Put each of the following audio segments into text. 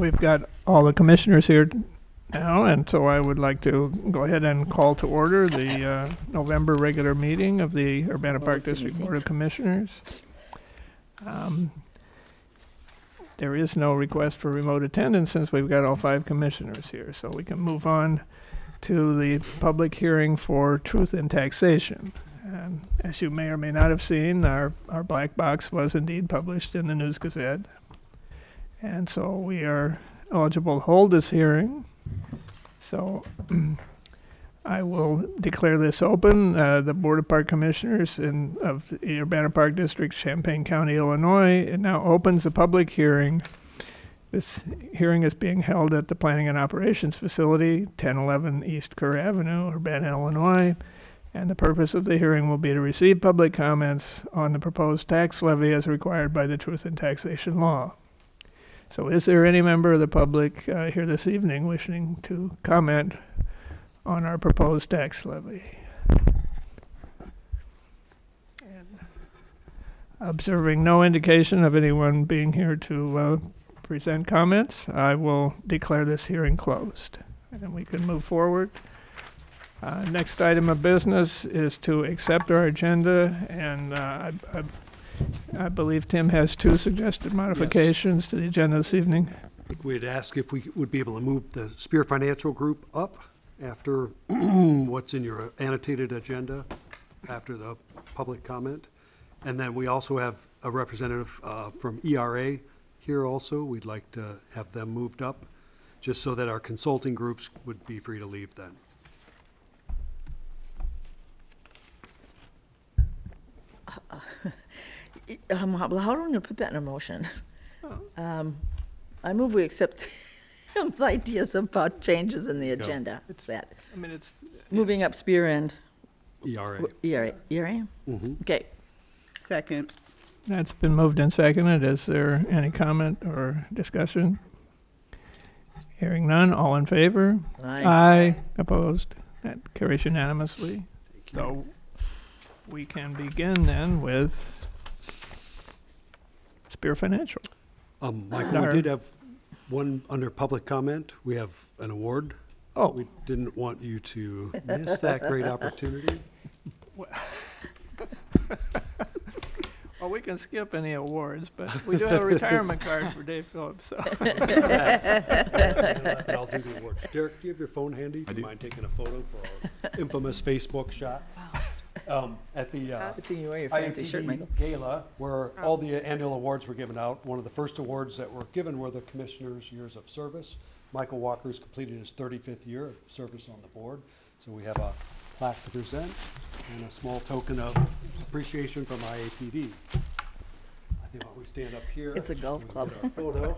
we've got all the commissioners here now, and so I would like to go ahead and call to order the November regular meeting of the Urbana Park District Board of Commissioners. There is no request for remote attendance since we've got all 5 commissioners here, so we can move on to the public hearing for truth in taxation. And as you may or may not have seen, our black box was indeed published in the News Gazette. And so we are eligible to hold this hearing. So I will declare this open. The Board of Park Commissioners of the Urbana Park District, Champaign County, Illinois, it now opens the public hearing. This hearing is being held at the Planning and Operations Facility, 1011 East Kerr Avenue, Urbana, Illinois. And the purpose of the hearing will be to receive public comments on the proposed tax levy as required by the Truth in Taxation law. So is there any member of the public here this evening wishing to comment on our proposed tax levy? And observing no indication of anyone being here to present comments, I will declare this hearing closed. And we can move forward. Next item of business is to accept our agenda, and I believe Tim has 2 suggested modifications to the agenda this evening. We'd ask if we would be able to move the Spear Financial Group up after what's in your annotated agenda, after the public comment. And then we also have a representative from ERA here also. We'd like to have them moved up, just so that our consulting groups would be free to leave then. How do I want to put that in a motion? I move we accept Tim's ideas about changes in the agenda. It's that. I mean, it's Moving up Spear and ERA. ERA? Mm-hmm. Okay. Second. That's been moved and seconded. Is there any comment or discussion? Hearing none, all in favor? Aye. Aye. Opposed? That carries unanimously. So we can begin then with Spear Financial. Michael, we did have one under public comment. We have an award. Oh, We didn't want you to miss that great opportunity. well, we can skip any awards, but we do have a retirement card for Dave Phillips. So. I'll do the awards. Derek, do you have your phone handy? Do you mind taking a photo for our infamous Facebook shot? At the Good thing you wear your fancy shirt, IAPD Michael. Gala, where all the annual awards were given out. One of the first awards that were given were the Commissioner's Years of Service. Michael Walker's completed his 35th year of service on the board. So we have a plaque to present and a small token of appreciation from IAPD. I think while we stand up here. It's a golf we club. get our photo.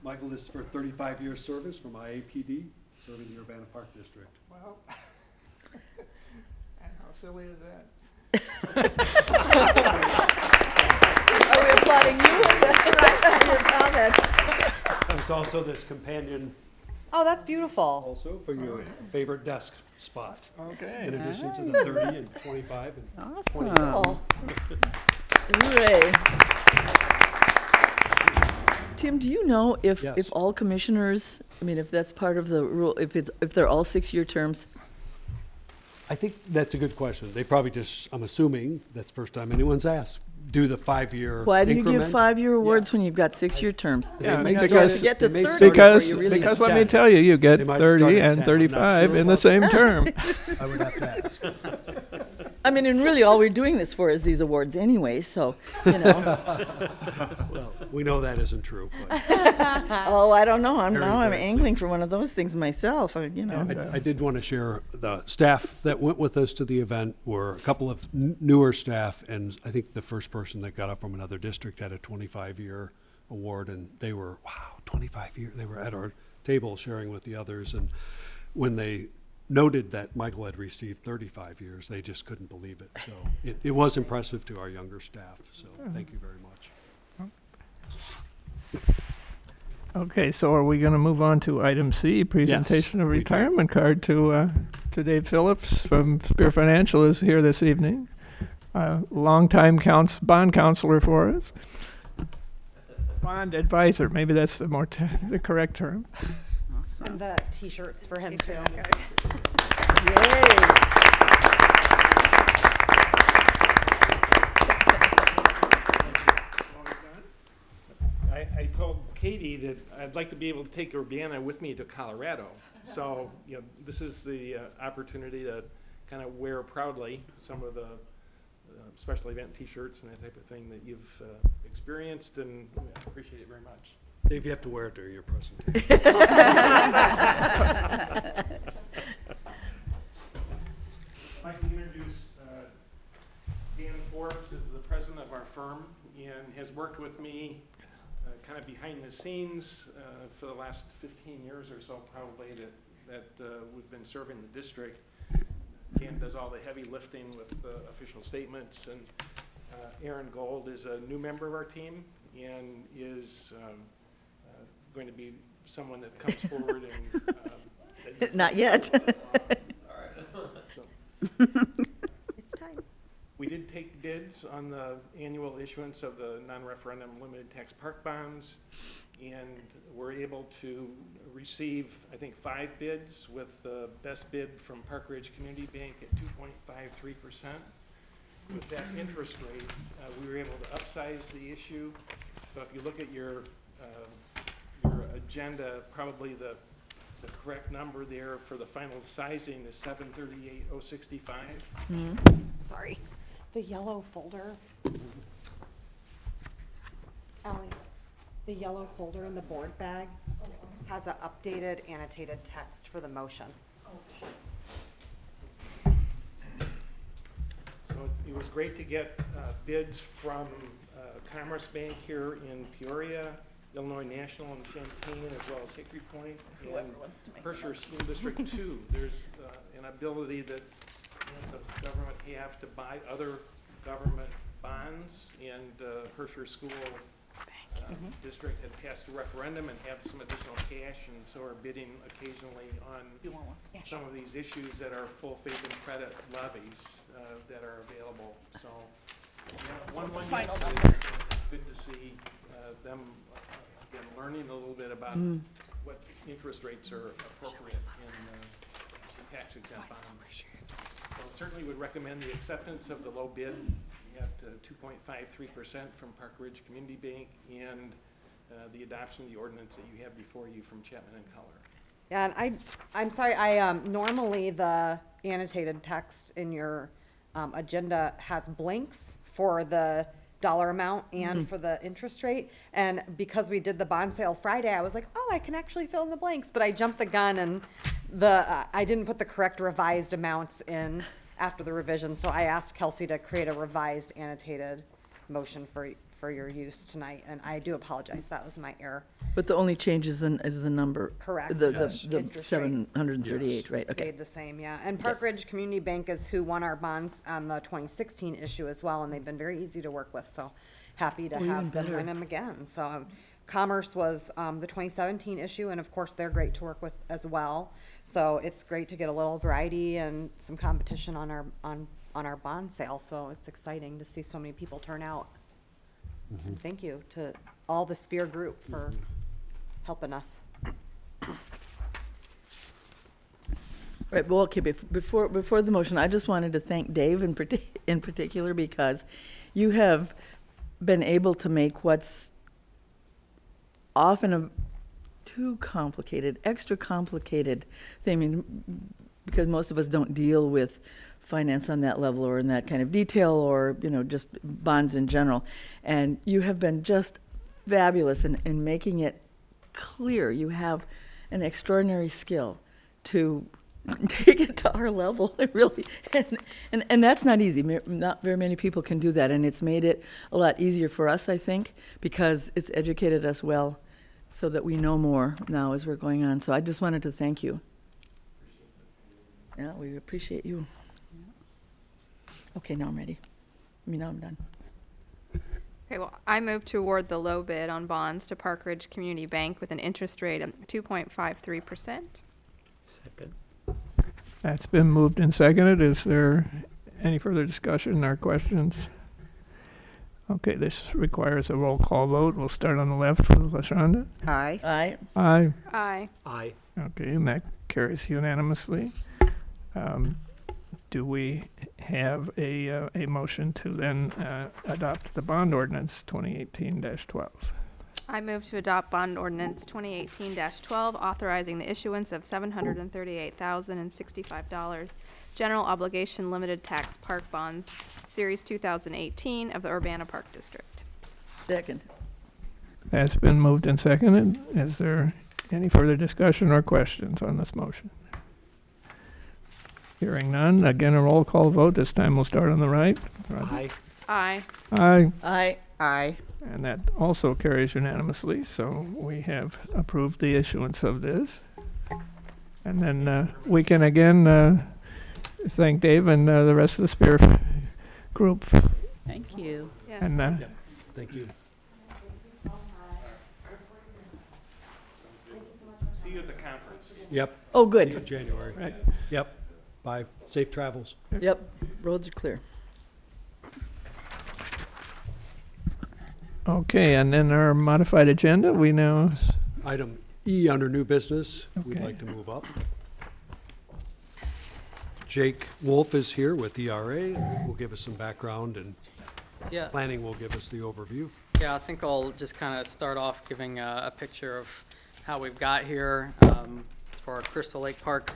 Michael, this is for 35 years service from IAPD, serving the Urbana Park District. Well, and how silly is that? Are we applauding you? Your comment. There's also this companion Oh, that's beautiful. also for your favorite desk spot. Okay. In addition to the 30 and 25 and 20. Oh. Hooray. Tim, do you know if Yes. all commissioners, I mean, if that's part of the rule, if they're all 6-year terms? I think that's a good question. They probably just, I'm assuming, that's the first time anyone's asked, do the 5-year Why do you give increment. 5-year awards Yeah. when you've got 6-year terms? Yeah, may because- start You get to they may 30 start before Because, you really because get let me 10. tell you, you get They might start 30 at and 10. I'm not 35 sure in the about same that. term. I would have to ask. I mean, and really, all we're doing this for is these awards anyway, so, you know. Well, we know that isn't true, but Oh, I don't know. I'm Very I'm good. angling for one of those things myself, you know. I did want to share the staff that went with us to the event were a couple of newer staff, and I think the first person that got up from another district had a 25-year award, and they were, wow, 25 years. They were at our table sharing with the others, and when they noted that Michael had received 35 years, they just couldn't believe it. So it was impressive to our younger staff, so thank you very much. Okay, so are we going to move on to item C, presentation of we do. retirement card to Dave Phillips from Spear Financial is here this evening. Longtime bond counselor for us. Bond advisor, maybe that's the the correct term. And the t-shirts for him too. Yay. I told Katie that I'd like to be able to take Urbana with me to Colorado. So, this is the opportunity to kind of wear proudly some of the special event T-shirts and that type of thing that you've experienced, and I appreciate it very much. Dave, you have to wear it during your presentation. I'd like to introduce Dan Forbes is the president of our firm and has worked with me kind of behind the scenes for the last 15 years or so probably that we've been serving the district. Dan does all the heavy lifting with official statements, and Aaron Gold is a new member of our team and is going to be someone that comes forward and Not yet. It's time. we did take bids on the annual issuance of the non-referendum limited tax park bonds, and we're able to receive, I think, 5 bids, with the best bid from Park Ridge Community Bank at 2.53%. With that interest rate, we were able to upsize the issue. So if you look at your agenda, probably the correct number there for the final sizing is 738,065. Sorry. The yellow folder. Allie, the yellow folder in the board bag has an updated annotated text for the motion. So it was great to get bids from Commerce Bank here in Peoria, Illinois National in Champaign, as well as Hickory Point, and Herscher School District 2. There's an ability that the government have to buy other government bonds, and Herscher School District had passed a referendum and have some additional cash, and so are bidding occasionally on some of these issues that are full faith and credit levies that are available. So, it's good to see them again learning a little bit about what interest rates are appropriate in tax exempt bonds. So certainly would recommend the acceptance of the low bid at 2.53% from Park Ridge Community Bank, and the adoption of the ordinance that you have before you from Chapman and Color. Yeah, and I'm sorry, normally the annotated text in your agenda has blanks for the dollar amount and for the interest rate. And because we did the bond sale Friday, I was like, oh, I can actually fill in the blanks, but I jumped the gun and I didn't put the correct revised amounts in after the revision. So I asked Kelsey to create a revised annotated motion for your use tonight, and I do apologize. That was my error. But the only change is the number. Correct. The Interest rate. 738, right? Okay. Stayed the same, yeah. And Park Ridge Community Bank is who won our bonds on the 2016 issue as well, and they've been very easy to work with, so happy to Well, even have them better. win them again. So Commerce was the 2017 issue, and of course, they're great to work with as well. So it's great to get a little variety and some competition on our bond sale, so it's exciting to see so many people turn out. And thank you to all the Spear group for helping us. Right, well, okay, before the motion, I just wanted to thank Dave in particular, because you have been able to make what's often a too complicated, extra complicated thing. I mean, because most of us don't deal with finance on that level or in that kind of detail, or, just bonds in general. And you have been just fabulous in making it clear. You have an extraordinary skill to take it to our level, really. And that's not easy. Not very many people can do that. And it's made it a lot easier for us, I think, because it's educated us well so that we know more now as we're going on. So I just wanted to thank you. Yeah, we appreciate you. Okay, now I'm ready. Now I'm done. Okay, well, I move to award the low bid on bonds to Park Ridge Community Bank with an interest rate of 2.53%. Second. That's been moved and seconded. Is there any further discussion or questions? Okay, this requires a roll call vote. We'll start on the left with LaShonda. Aye. Aye. Aye. Aye. Aye. Okay, and that carries unanimously. Do we have a motion to then adopt the bond ordinance 2018-12? I move to adopt bond ordinance 2018-12, authorizing the issuance of $738,065 general obligation limited tax park bonds, Series 2018 of the Urbana Park District. Second. That's been moved and seconded. Is there any further discussion or questions on this motion? Hearing none, again a roll call vote. This time we'll start on the right. Roger. Aye. Aye. Aye. Aye. Aye. And that also carries unanimously, so we have approved the issuance of this. And then we can again thank Dave and the rest of the Spear group. Thank you. Yes. And Thank you. See you at the conference. Yep. Oh, See you in good. January. right. Yep. Bye. Safe travels. Yep, roads are clear. Okay, and then our modified agenda, we now, Item E under new business, we'd Okay. like to move up. Jake Wolf is here with ERA, will give us some background, and Yeah, planning will give us the overview. yeah, I think I'll just kind of start off giving a picture of how we've got here for our Crystal Lake Park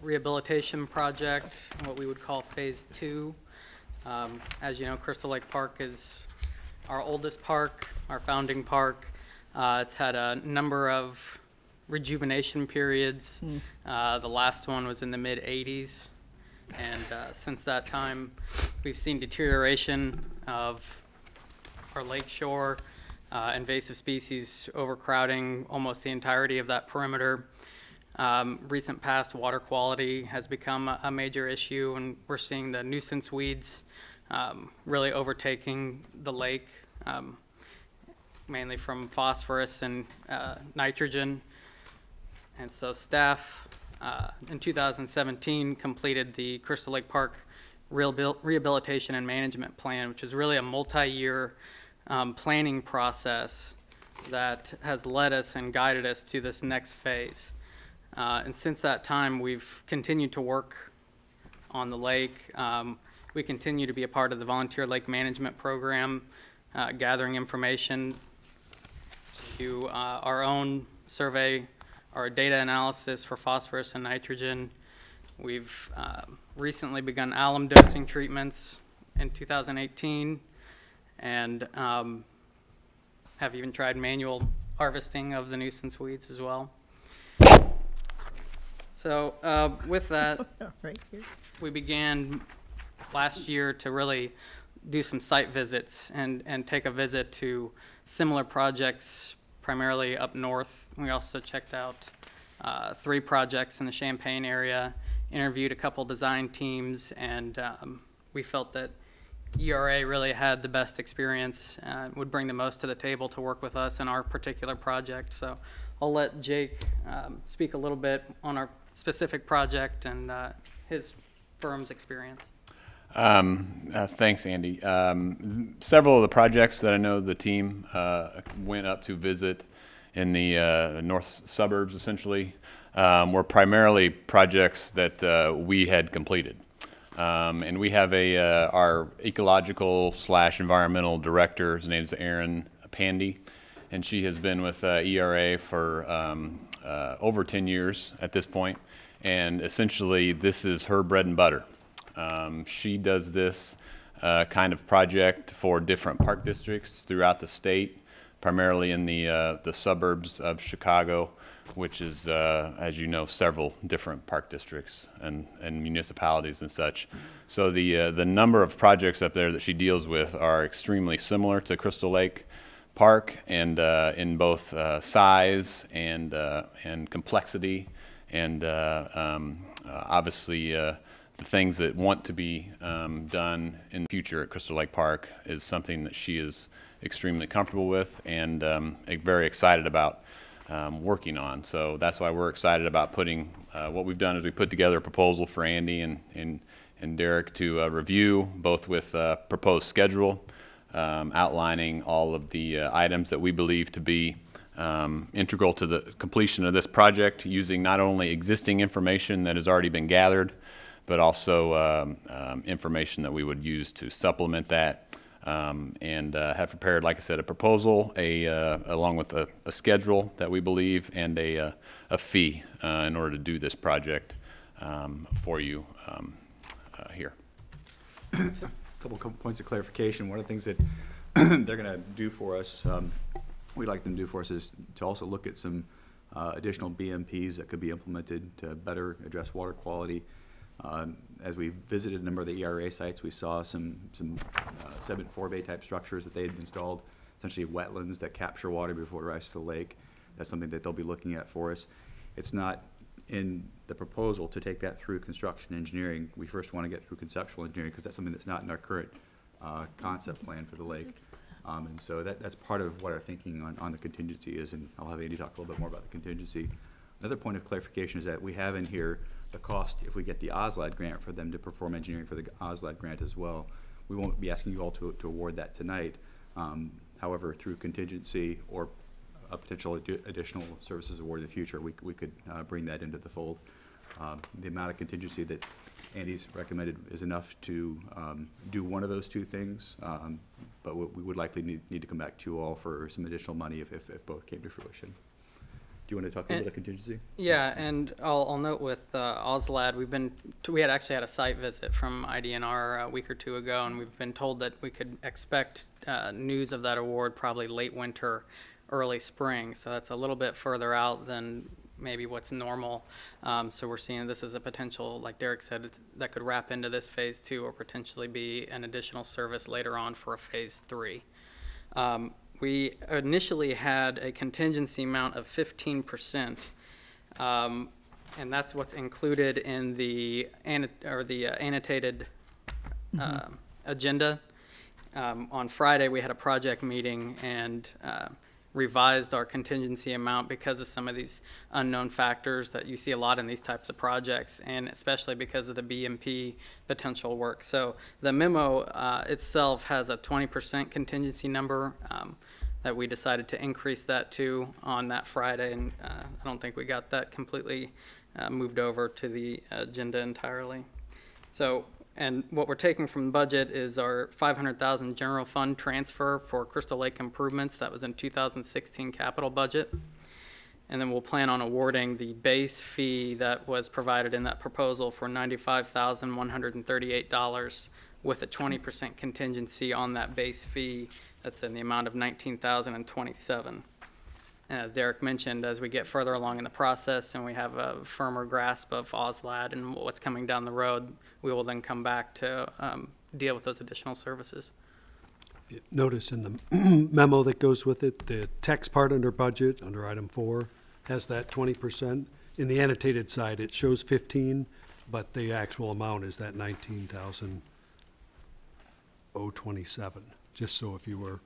rehabilitation project, what we would call Phase 2. As you know, Crystal Lake Park is our oldest park, our founding park. It's had a number of rejuvenation periods. The last one was in the mid-'80s. And since that time, we've seen deterioration of our lake shore, invasive species overcrowding almost the entirety of that perimeter. Recent past water quality has become a major issue, and we're seeing the nuisance weeds really overtaking the lake, mainly from phosphorus and nitrogen. And so staff in 2017 completed the Crystal Lake Park Rehabilitation and Management Plan, which is really a multi-year planning process that has led us and guided us to this next phase. And since that time, we've continued to work on the lake. We continue to be a part of the Volunteer Lake Management Program, gathering information, do our own survey, our data analysis for phosphorus and nitrogen. We've recently begun alum dosing treatments in 2018, and have even tried manual harvesting of the nuisance weeds as well. So with that, Right here. we began last year to really do some site visits and take a visit to similar projects, primarily up north. We also checked out 3 projects in the Champaign area, interviewed a couple design teams, and we felt that ERA really had the best experience, would bring the most to the table to work with us in our particular project. So I'll let Jake speak a little bit on our specific project and his firm's experience. Thanks, Andy. Several of the projects that I know the team went up to visit in the north suburbs, essentially, were primarily projects that we had completed. And we have our ecological / environmental director. His name is Erin Pandy, and she has been with ERA for over 10 years at this point. And essentially, this is her bread and butter. She does this kind of project for different park districts throughout the state, primarily in the suburbs of Chicago, which is, as you know, several different park districts and municipalities and such. So the number of projects up there that she deals with are extremely similar to Crystal Lake Park, and in both size and complexity, and obviously the things that want to be done in the future at Crystal Lake Park is something that she is extremely comfortable with and very excited about working on. So that's why we're excited about putting, what we've done is we put together a proposal for Andy and Derek to review, both with proposed schedule outlining all of the items that we believe to be integral to the completion of this project, using not only existing information that has already been gathered, but also information that we would use to supplement that, and have prepared, like I said, a proposal, along with a schedule that we believe, and a fee in order to do this project for you here. Couple points of clarification. One of the things that they're going to do for us, we'd like them to do for us, is to also look at some additional BMPs that could be implemented to better address water quality. As we visited a number of the ERA sites, we saw some sediment forebay type structures that they had installed, essentially wetlands that capture water before it rises to the lake. That's something that they'll be looking at for us. It's not in the proposal to take that through construction engineering. We first want to get through conceptual engineering, because that's something that's not in our current concept plan for the lake. And so that's part of what our thinking on the contingency is, and I'll have Andy talk a little bit more about the contingency. Another point of clarification is that we have in here the cost if we get the OSLAD grant for them to perform engineering for the OSLAD grant as well. We won't be asking you all to award that tonight. However, through contingency or a potential additional services award in the future, we could bring that into the fold. The amount of contingency that Andy's recommended is enough to do one of those two things, but we would likely need to come back to you all for some additional money if both came to fruition. Do you want to talk a little bit of contingency? Yeah, and I'll note with OSLAD, we had actually had a site visit from IDNR a week or two ago, and we've been told that we could expect news of that award probably late winter, early spring. So that's a little bit further out than maybe what's normal. So we're seeing this as a potential, like Derek said, that could wrap into this phase 2 or potentially be an additional service later on for a phase 3. We initially had a contingency amount of 15%, and that's what's included in the annotated agenda. On Friday, we had a project meeting and revised our contingency amount because of some of these unknown factors that you see a lot in these types of projects, and especially because of the BMP potential work. So the memo itself has a 20% contingency number that we decided to increase that to on that Friday, and I don't think we got that completely moved over to the agenda entirely. So, and what we're taking from the budget is our $500,000 general fund transfer for Crystal Lake improvements. That was in 2016 capital budget. And then we'll plan on awarding the base fee that was provided in that proposal for $95,138 with a 20% contingency on that base fee. That's in the amount of $19,027. And as Derek mentioned, as we get further along in the process and we have a firmer grasp of OSLAD and what's coming down the road, we will then come back to deal with those additional services. You notice in the memo that goes with it, the text part under budget, under item 4, has that 20%. In the annotated side, it shows 15, but the actual amount is that 19,027. Just so if you were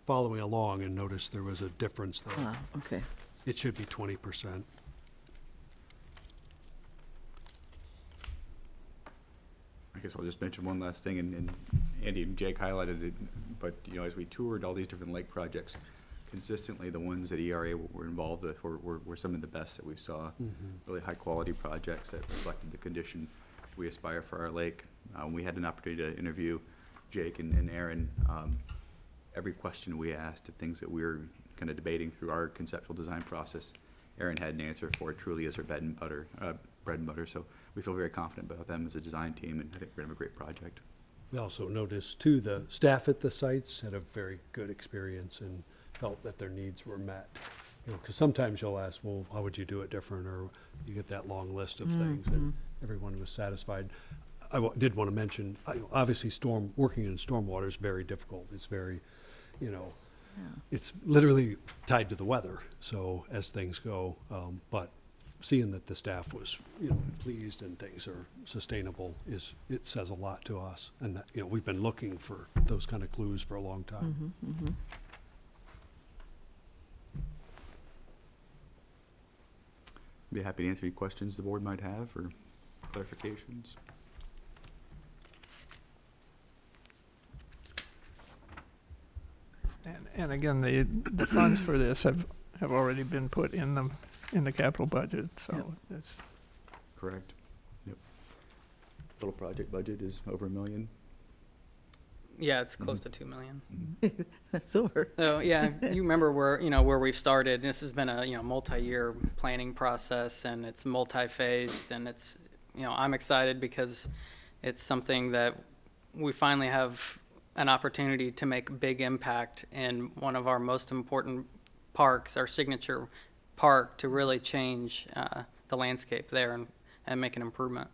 following along and noticed there was a difference there. Ah, okay. It should be 20%. I guess I'll just mention one last thing, and Andy and Jake highlighted it, but as we toured all these different lake projects, consistently the ones that ERA were involved with were some of the best that we saw. Really high quality projects that reflected the condition we aspire for our lake. We had an opportunity to interview Jake and Aaron. Every question we asked of things that we were kind of debating through our conceptual design process, Aaron had an answer for it. Truly is her bread and butter. So we feel very confident about them as a design team, and I think we're gonna have a great project. We also noticed too, the staff at the sites had a very good experience and felt that their needs were met. Because sometimes you'll ask, well, how would you do it different? Or you get that long list of things, and everyone was satisfied. I did want to mention, obviously working in stormwater is very difficult. It's very, it's literally tied to the weather. So as things go, but seeing that the staff was, pleased and things are sustainable it says a lot to us. And that, we've been looking for those kind of clues for a long time. Be happy to answer any questions the board might have or clarifications. And again, the funds for this have already been put in the capital budget, so it's, Correct. Yep. Total project budget is over $1 million. Yeah, it's close to 2 million. That's over. So, yeah, you remember where we've started. This has been a, multi-year planning process, and it's multi-phased, and it's, I'm excited because it's something that we finally have an opportunity to make big impact in one of our most important parks, our signature park, to really change the landscape there and make an improvement.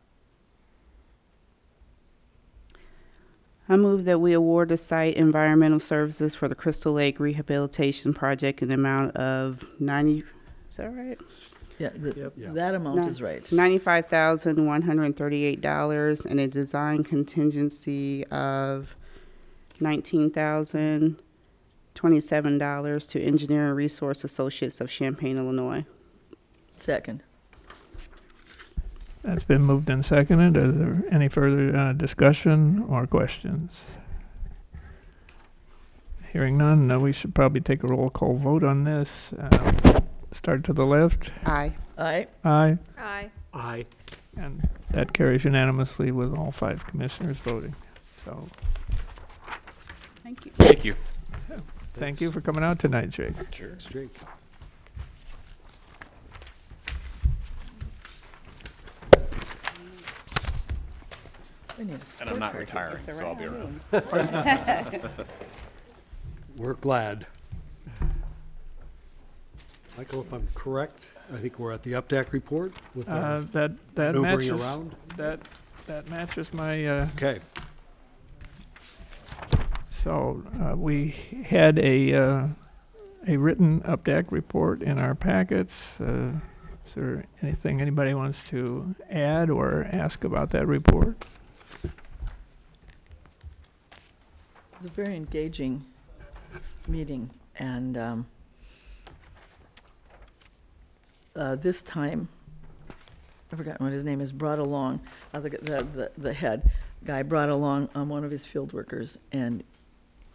I move that we award the site environmental services for the Crystal Lake Rehabilitation Project in the amount of 90, is that right? Yeah, Yeah. that amount is right. $95,138 and a design contingency of $19,027 to Engineering Resource Associates of Champaign, Illinois. Second. that's been moved and seconded. Are there any further discussion or questions? Hearing none, we should probably take a roll call vote on this. Start to the left. Aye. Aye. Aye. Aye. Aye. And that carries unanimously with all 5 commissioners voting. So Thank you. Thank you. thank you for coming out tonight, Jake. Sure. Thanks, Jake. We need a And I'm not scorecard. retiring, so I'll be around. We're glad. Michael, if I'm correct, I think we're at the UPDAC report with our That maneuvering matches around. that matches my. Okay. So we had a written UPDAC report in our packets. Is there anything anybody wants to add or ask about that report? It was a very engaging meeting, and this time, I've forgotten what his name is, brought along, the head guy brought along one of his field workers, and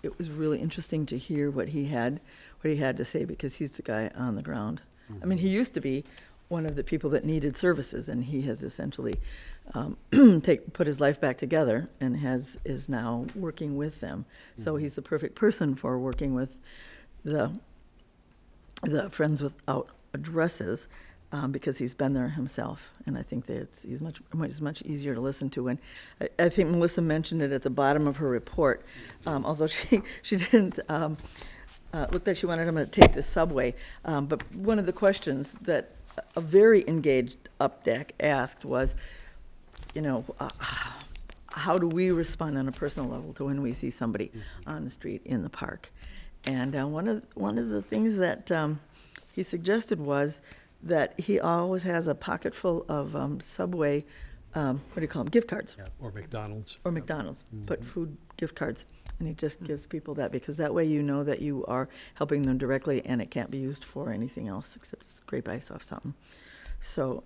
it was really interesting to hear what he had to say, because he's the guy on the ground. I mean, he used to be one of the people that needed services, and he has essentially put his life back together and is now working with them. So he's the perfect person for working with the Friends Without Addresses, because he's been there himself, and I think that he's much easier to listen to. And I think Melissa mentioned it at the bottom of her report, although she didn't look like she wanted him to take the subway. But one of the questions that a very engaged UPDAC asked was, how do we respond on a personal level to when we see somebody on the street in the park? And one of the things that he suggested was that he always has a pocket full of Subway, what do you call them, gift cards. Yeah, or McDonald's. Or McDonald's, put food gift cards. And he just gives people that, because that way you know that you are helping them directly, and it can't be used for anything else except to scrape ice off something. So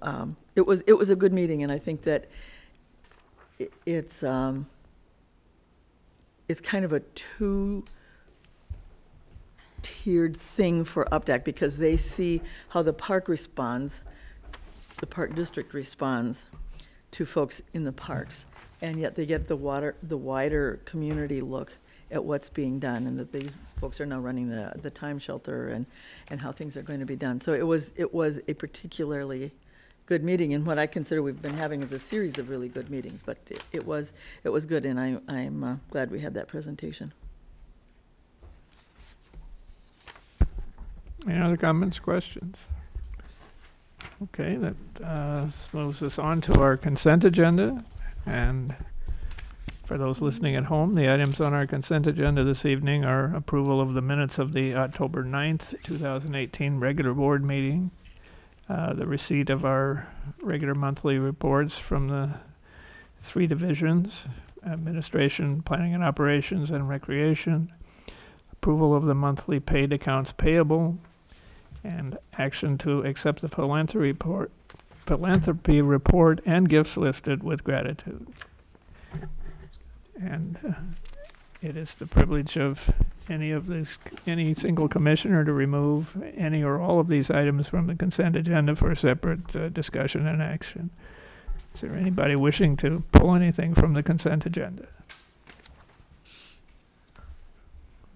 it was a good meeting, and I think that it's kind of a two-tiered thing for UPDAC, because they see how the park responds, the park district responds to folks in the parks, and yet they get the wider community look at what's being done, and that these folks are now running the time shelter, and how things are going to be done. So it was a particularly good meeting, and what I consider we've been having is a series of really good meetings, but it was good, and I'm glad we had that presentation. Any other comments, questions? Okay, that moves us on to our consent agenda. And for those listening at home, the items on our consent agenda this evening are approval of the minutes of the October 9th, 2018 regular board meeting, the receipt of our regular monthly reports from the 3 divisions, administration, planning and operations, and recreation, approval of the monthly paid accounts payable, and action to accept the philanthropy report and gifts listed with gratitude. And it is the privilege of any single commissioner to remove any or all of these items from the consent agenda for separate discussion and action. Is there anybody wishing to pull anything from the consent agenda?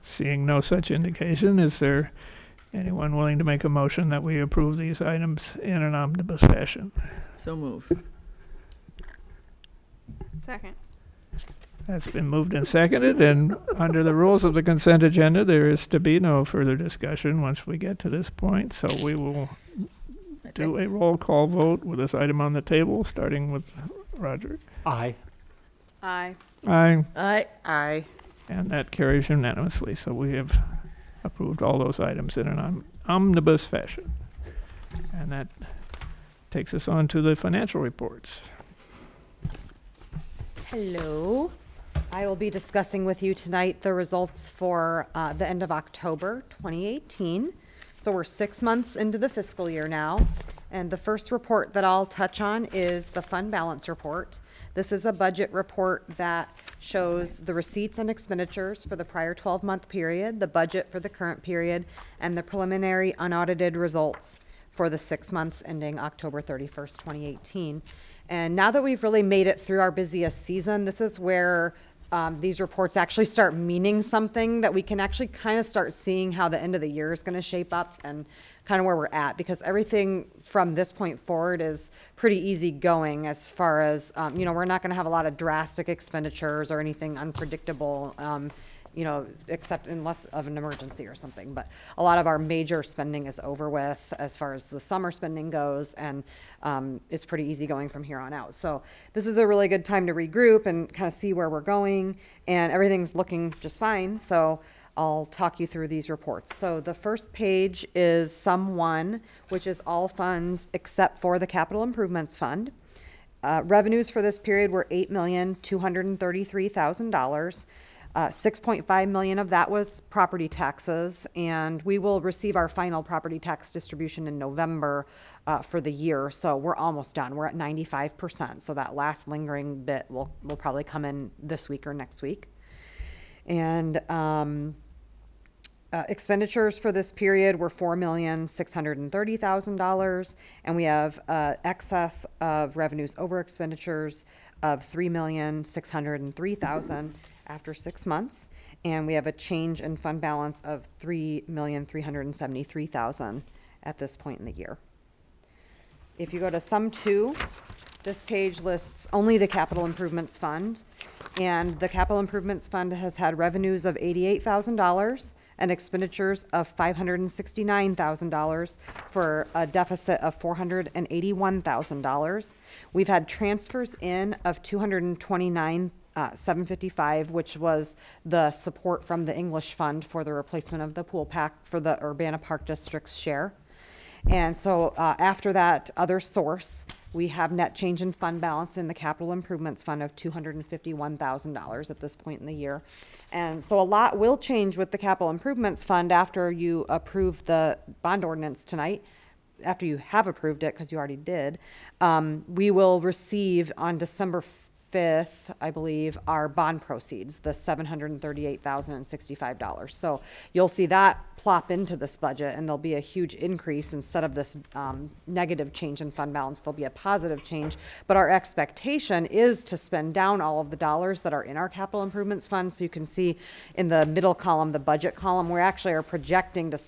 Seeing no such indication, is there anyone willing to make a motion that we approve these items in an omnibus fashion? So move. Second. That's been moved and seconded, and under the rules of the consent agenda, there is to be no further discussion once we get to this point, so we will do a roll call vote with this item on the table, starting with Roger. Aye. Aye. Aye. Aye. And that carries unanimously, so we have approved all those items in an omnibus fashion. And that takes us on to the financial reports. Hello. I will be discussing with you tonight the results for the end of October 2018. So we're 6 months into the fiscal year now. And the first report that I'll touch on is the fund balance report. This is a budget report that shows the receipts and expenditures for the prior 12-month period, the budget for the current period, and the preliminary unaudited results for the 6 months ending October 31st, 2018. And now that we've really made it through our busiest season, this is where these reports actually start meaning something, that we can actually kind of start seeing how the end of the year is going to shape up and kind of where we're at, because everything from this point forward is pretty easy going as far as, we're not going to have a lot of drastic expenditures or anything unpredictable, except unless of an emergency or something. But a lot of our major spending is over with as far as the summer spending goes, and it's pretty easy going from here on out. So this is a really good time to regroup and kind of see where we're going, and everything's looking just fine. So I'll talk you through these reports. So the first page is Sum 1, which is all funds except for the Capital Improvements Fund. Revenues for this period were $8,233,000. 6.5 million of that was property taxes, and we will receive our final property tax distribution in November for the year. So we're almost done. We're at 95%. So that last lingering bit will probably come in this week or next week. And expenditures for this period were $4,630,000, and we have excess of revenues over expenditures of $3,603,000 after 6 months, and we have a change in fund balance of $3,373,000 at this point in the year. If you go to Sum 2, this page lists only the Capital Improvements Fund, and the Capital Improvements Fund has had revenues of $88,000 and expenditures of $569,000 for a deficit of $481,000. We've had transfers in of $229,755, which was the support from the English Fund for the replacement of the pool pack for the Urbana Park District's share. And so after that other source, we have net change in fund balance in the Capital Improvements Fund of $251,000 at this point in the year. And so a lot will change with the Capital Improvements Fund after you approve the bond ordinance tonight. After you have approved it, because you already did. We will receive on December 5th, I believe, our bond proceeds, the $738,065. So you'll see that plop into this budget, and there'll be a huge increase. Instead of this negative change in fund balance, there'll be a positive change. But our expectation is to spend down all of the dollars that are in our capital improvements fund. So you can see in the middle column, the budget column, we actually are projecting to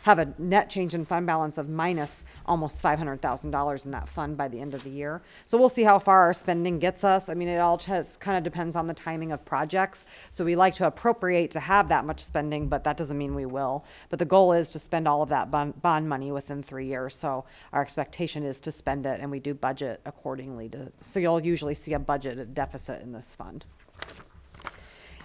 have a net change in fund balance of minus almost $500,000 in that fund by the end of the year. So we'll see how far our spending gets us. I mean, it all just kind of depends on the timing of projects. So we like to appropriate to have that much spending, but that doesn't mean we will. But the goal is to spend all of that bond money within 3 years. So our expectation is to spend it, and we do budget accordingly. So you'll usually see a budget deficit in this fund.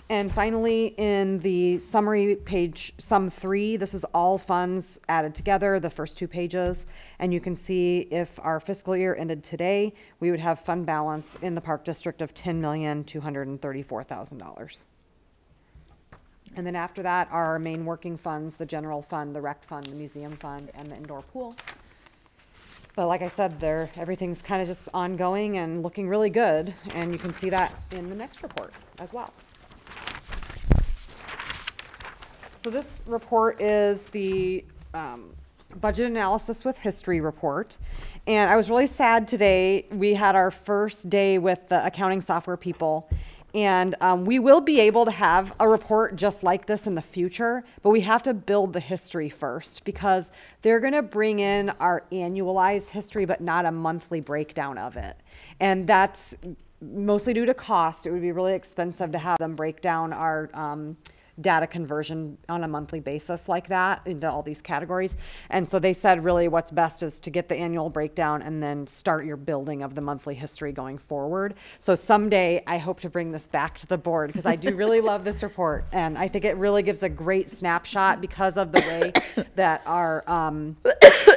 And finally, in the summary page, Sum 3, this is all funds added together, the first 2 pages. And you can see if our fiscal year ended today, we would have fund balance in the Park District of $10,234,000. And then after that, our main working funds, the general fund, the rec fund, the museum fund, and the indoor pool. But like I said, everything's kind of just ongoing and looking really good. And you can see that in the next report as well. So this report is the budget analysis with history report. And I was really sad today. We had our first day with the accounting software people. And we will be able to have a report just like this in the future, but we have to build the history first because they're going to bring in our annualized history, but not a monthly breakdown of it. And that's mostly due to cost. It would be really expensive to have them break down our data conversion on a monthly basis like that into all these categories. And so they said really what's best is to get the annual breakdown and then start your building of the monthly history going forward. So someday I hope to bring this back to the board because I do really love this report. And I think it really gives a great snapshot because of the way that our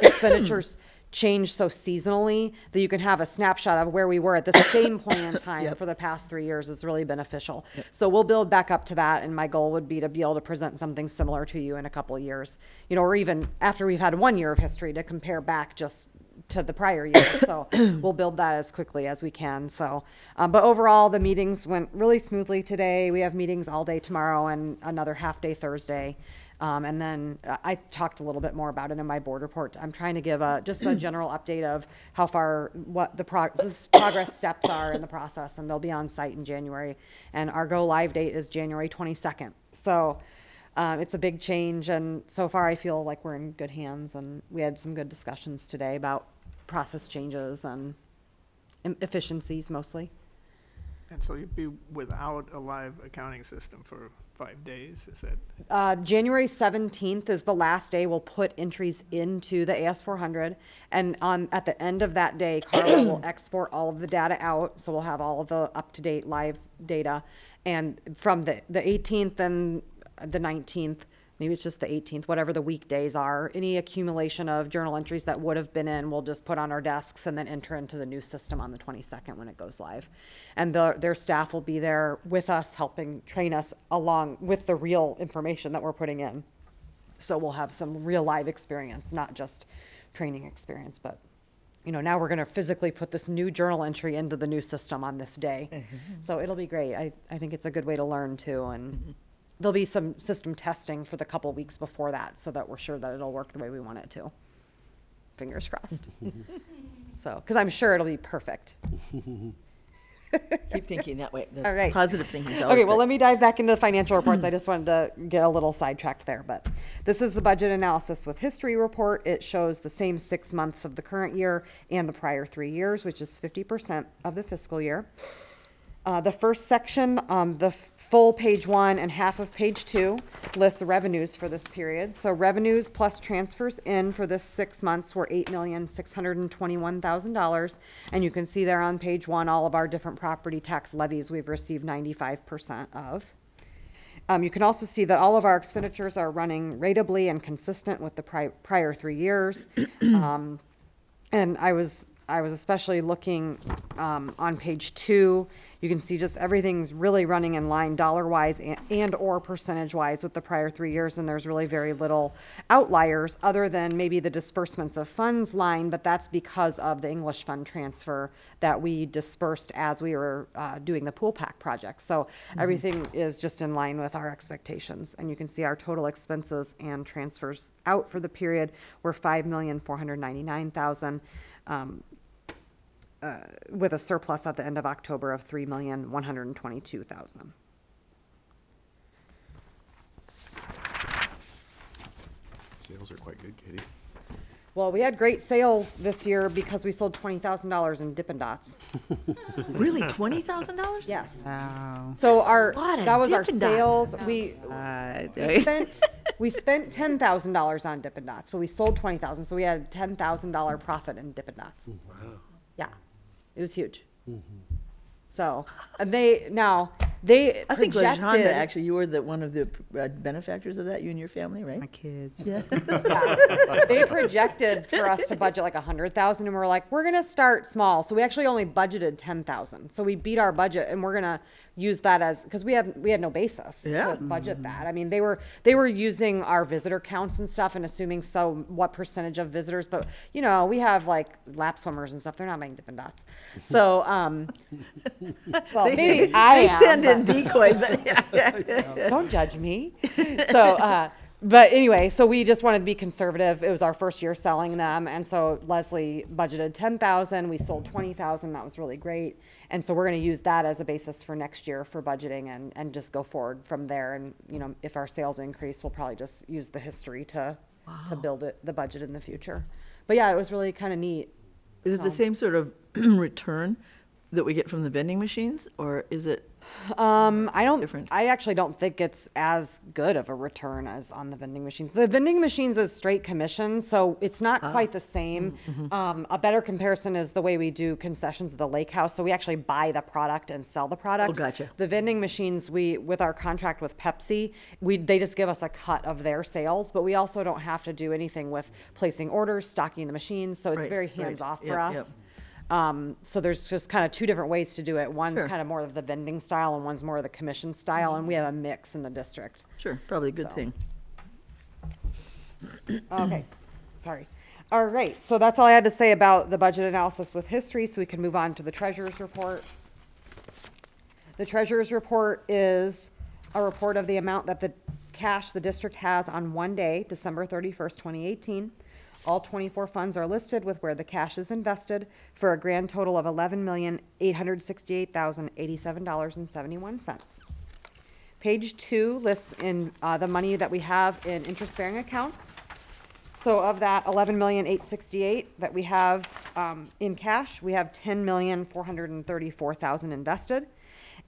expenditures change so seasonally that you can have a snapshot of where we were at the same point in time for the past 3 years is really beneficial. So we'll build back up to that, and my goal would be to be able to present something similar to you in a couple of years, you know, or even after we've had 1 year of history to compare back just to the prior year. So we'll build that as quickly as we can. So, but overall, the meetings went really smoothly today. We have meetings all day tomorrow and another half day Thursday. And then I talked a little bit more about it in my board report. I'm trying to give just a general update of how far, what the progress steps are in the process, and they'll be on site in January. And our go live date is January 22nd. So it's a big change, and so far I feel like we're in good hands, and we had some good discussions today about process changes and efficiencies mostly. And so you'd be without a live accounting system for 5 days, is that? January 17th is the last day we'll put entries into the AS400, and at the end of that day, Carla will export all of the data out, so we'll have all of the up-to-date live data. And from the 18th and the 19th, maybe it's just the 18th, whatever the weekdays are, any accumulation of journal entries that would have been in, we'll just put on our desks and then enter into the new system on the 22nd when it goes live. And their staff will be there with us, helping train us along with the real information that we're putting in. So we'll have some real live experience, not just training experience, but you know, now we're going to physically put this new journal entry into the new system on this day. So it'll be great. I think it's a good way to learn too. And there'll be some system testing for the couple weeks before that so that we're sure that it'll work the way we want it to. Fingers crossed. So, because I'm sure it'll be perfect. Keep thinking that way. All right. Positive thinking is always Okay, well, good. let me dive back into the financial reports. I just wanted to get a little sidetracked there, but this is the budget analysis with history report. It shows the same 6 months of the current year and the prior 3 years, which is 50% of the fiscal year. The first section, the full page 1 and half of page 2 lists the revenues for this period. So revenues plus transfers in for this 6 months were $8,621,000. And you can see there on page 1 all of our different property tax levies we've received 95% of. You can also see that all of our expenditures are running ratably and consistent with the prior 3 years. And I was especially looking on page 2. You can see just everything's really running in line dollar-wise and or percentage-wise with the prior 3 years, and there's really very little outliers other than maybe the disbursements of funds line, but that's because of the English fund transfer that we dispersed as we were doing the pool pack project. So everything is just in line with our expectations, and you can see our total expenses and transfers out for the period were $5,499,000. With a surplus at the end of October of $3,122,000. Sales are quite good, Katie. Well, we had great sales this year because we sold $20,000 in Dippin' Dots. Really, $20,000? Yes. Wow. So lot of that was our Dippin' Dots. sales. We spent $10,000 on Dippin' Dots, but we sold $20,000, so we had a $10,000 profit in Dippin' Dots. Wow. Yeah, it was huge. Mhm. So they I think projected. LaJonda, actually, you were one of the benefactors of that, you and your family, right? My kids. Yeah. Yeah. They projected for us to budget like 100,000, and we're like, we're gonna start small. So we actually only budgeted 10,000. So we beat our budget, and we're gonna use that as because we had no basis to budget that. I mean, they were using our visitor counts and stuff and assuming what percentage of visitors, but you know, we have like lap swimmers and stuff. They're not making Dippin' Dots. So well, maybe I They am, send in in decoys, but Don't judge me. So, but anyway, so we just wanted to be conservative. It was our first year selling them, and so Leslie budgeted 10,000. We sold 20,000. That was really great. And so we're going to use that as a basis for next year for budgeting and just go forward from there. And if our sales increase, we'll probably just use the history to build the budget in the future. But yeah, it was really kind of neat. is it the So- same sort of return that we get from the vending machines, or is it? Different. I actually don't think it's as good of a return as on the vending machines. The vending machines is straight commission, so it's not quite the same. A better comparison is the way we do concessions at the lake house. So we actually buy the product and sell the product. Oh, gotcha. The vending machines, with our contract with Pepsi, they just give us a cut of their sales, but we also don't have to do anything with placing orders, stocking the machines. So it's Right, very right. hands off for Yep, us. So there's just kind of two different ways to do it. One's Sure. kind of more of the vending style and one's more of the commission style, and we have a mix in the district. Sure, probably a good So. thing. Okay, sorry. All right, so that's all I had to say about the budget analysis with history, so we can move on to the treasurer's report. The treasurer's report is a report of the amount that the cash the district has on one day, December 31st, 2018. All 24 funds are listed with where the cash is invested for a grand total of $11,868,087.71. Page 2 lists in the money that we have in interest-bearing accounts. So of that 11,868,000 that we have in cash, we have 10,434,000 invested.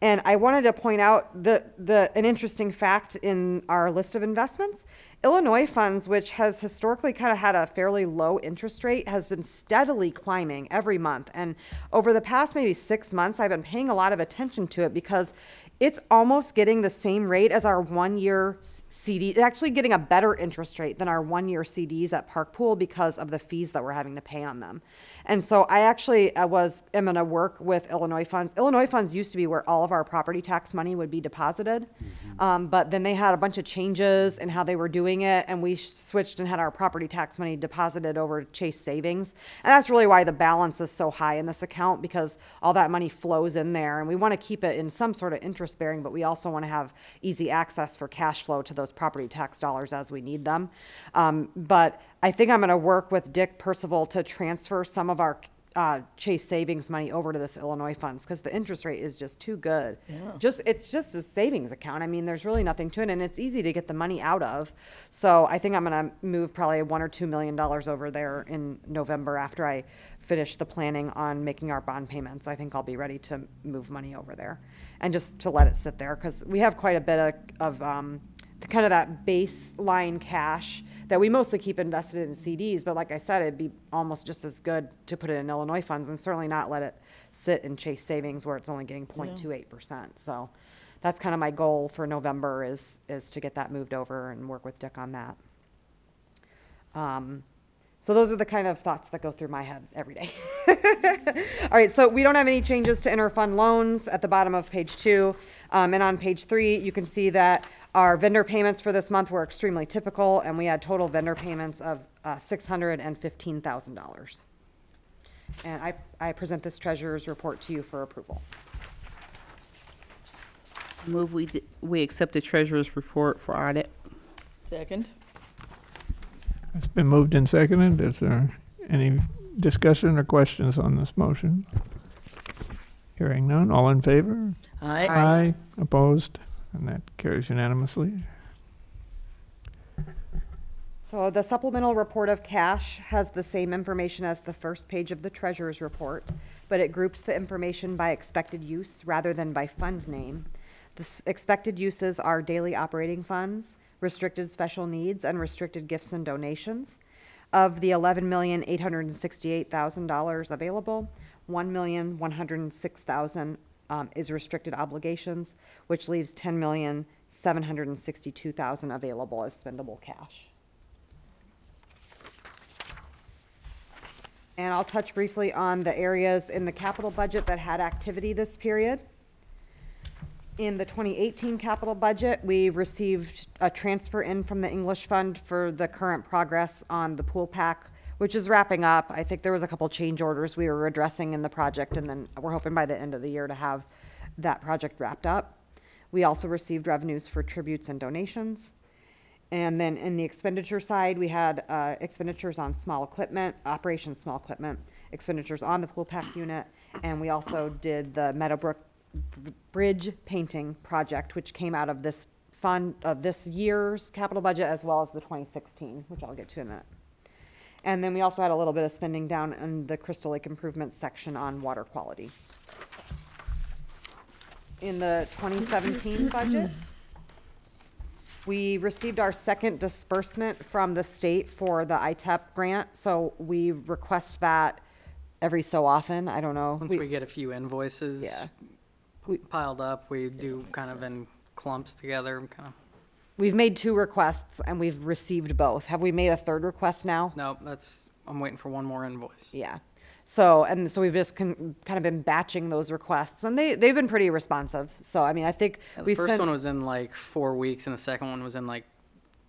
And I wanted to point out an interesting fact in our list of investments. Illinois funds, which has historically kind of had a fairly low interest rate, has been steadily climbing every month. And over the past maybe 6 months, I've been paying a lot of attention to it because it's almost getting the same rate as our 1-year CD. It's actually getting a better interest rate than our 1-year CDs at Park Pool because of the fees that we're having to pay on them. And so I actually am going to work with Illinois funds. Illinois funds used to be where all of our property tax money would be deposited. But then they had a bunch of changes in how they were doing it, and we switched and had our property tax money deposited over to Chase Savings. And that's really why the balance is so high in this account, because all that money flows in there, and we want to keep it in some sort of interest bearing, but we also want to have easy access for cash flow to those property tax dollars as we need them. But I think I'm going to work with Dick Percival to transfer some of our Chase Savings money over to this Illinois funds, because the interest rate is just too good. It's just a savings account. I mean, there's really nothing to it, and it's easy to get the money out of. So I think I'm going to move probably $1 or $2 million over there in November after I finish the planning on making our bond payments. I think I'll be ready to move money over there and just to let it sit there, because we have quite a bit of kind of that baseline cash that we mostly keep invested in CDs. But like I said, it'd be almost just as good to put it in Illinois funds and certainly not let it sit in Chase Savings where it's only getting 0.28%. So that's kind of my goal for November is to get that moved over and work with Dick on that. So those are the kind of thoughts that go through my head every day. All right, so we don't have any changes to interfund loans at the bottom of page 2. And on page 3, you can see that our vendor payments for this month were extremely typical, and we had total vendor payments of $615,000. And I present this treasurer's report to you for approval. Move we accept the treasurer's report for audit. Second. It's been moved and seconded. Is there any discussion or questions on this motion? Hearing none, all in favor? Aye. Aye. Opposed? And that carries unanimously. So the supplemental report of cash has the same information as the first page of the treasurer's report, but it groups the information by expected use rather than by fund name. The expected uses are daily operating funds, restricted special needs, and restricted gifts and donations. Of the $11,868,000 available, $1,106,000 is restricted obligations, which leaves $10,762,000 available as spendable cash. And I'll touch briefly on the areas in the capital budget that had activity this period. In the 2018 capital budget, we received a transfer in from the English Fund for the current progress on the pool pack, which is wrapping up. I think there was a couple change orders we were addressing in the project, and then we're hoping by the end of the year to have that project wrapped up. We also received revenues for tributes and donations. And then in the expenditure side, we had expenditures on small equipment, Operation Small Equipment, expenditures on the pool pack unit, and we also did the Meadowbrook Bridge painting project, which came out of this fund, of this year's capital budget, as well as the 2016, which I'll get to in a minute. And then we also had a little bit of spending down in the Crystal Lake improvements section on water quality. In the 2017 budget, we received our second disbursement from the state for the ITEP grant, so we request that every so often. I don't know. Once we get a few invoices Yeah. piled up, we do kind of in clumps together, kind of. We've made 2 requests and we've received both. Have we made a third request now? No, I'm waiting for one more invoice. Yeah. So we've just kind of been batching those requests, and they've been pretty responsive. So, I mean, I think The first one was in like 4 weeks, and the second one was in like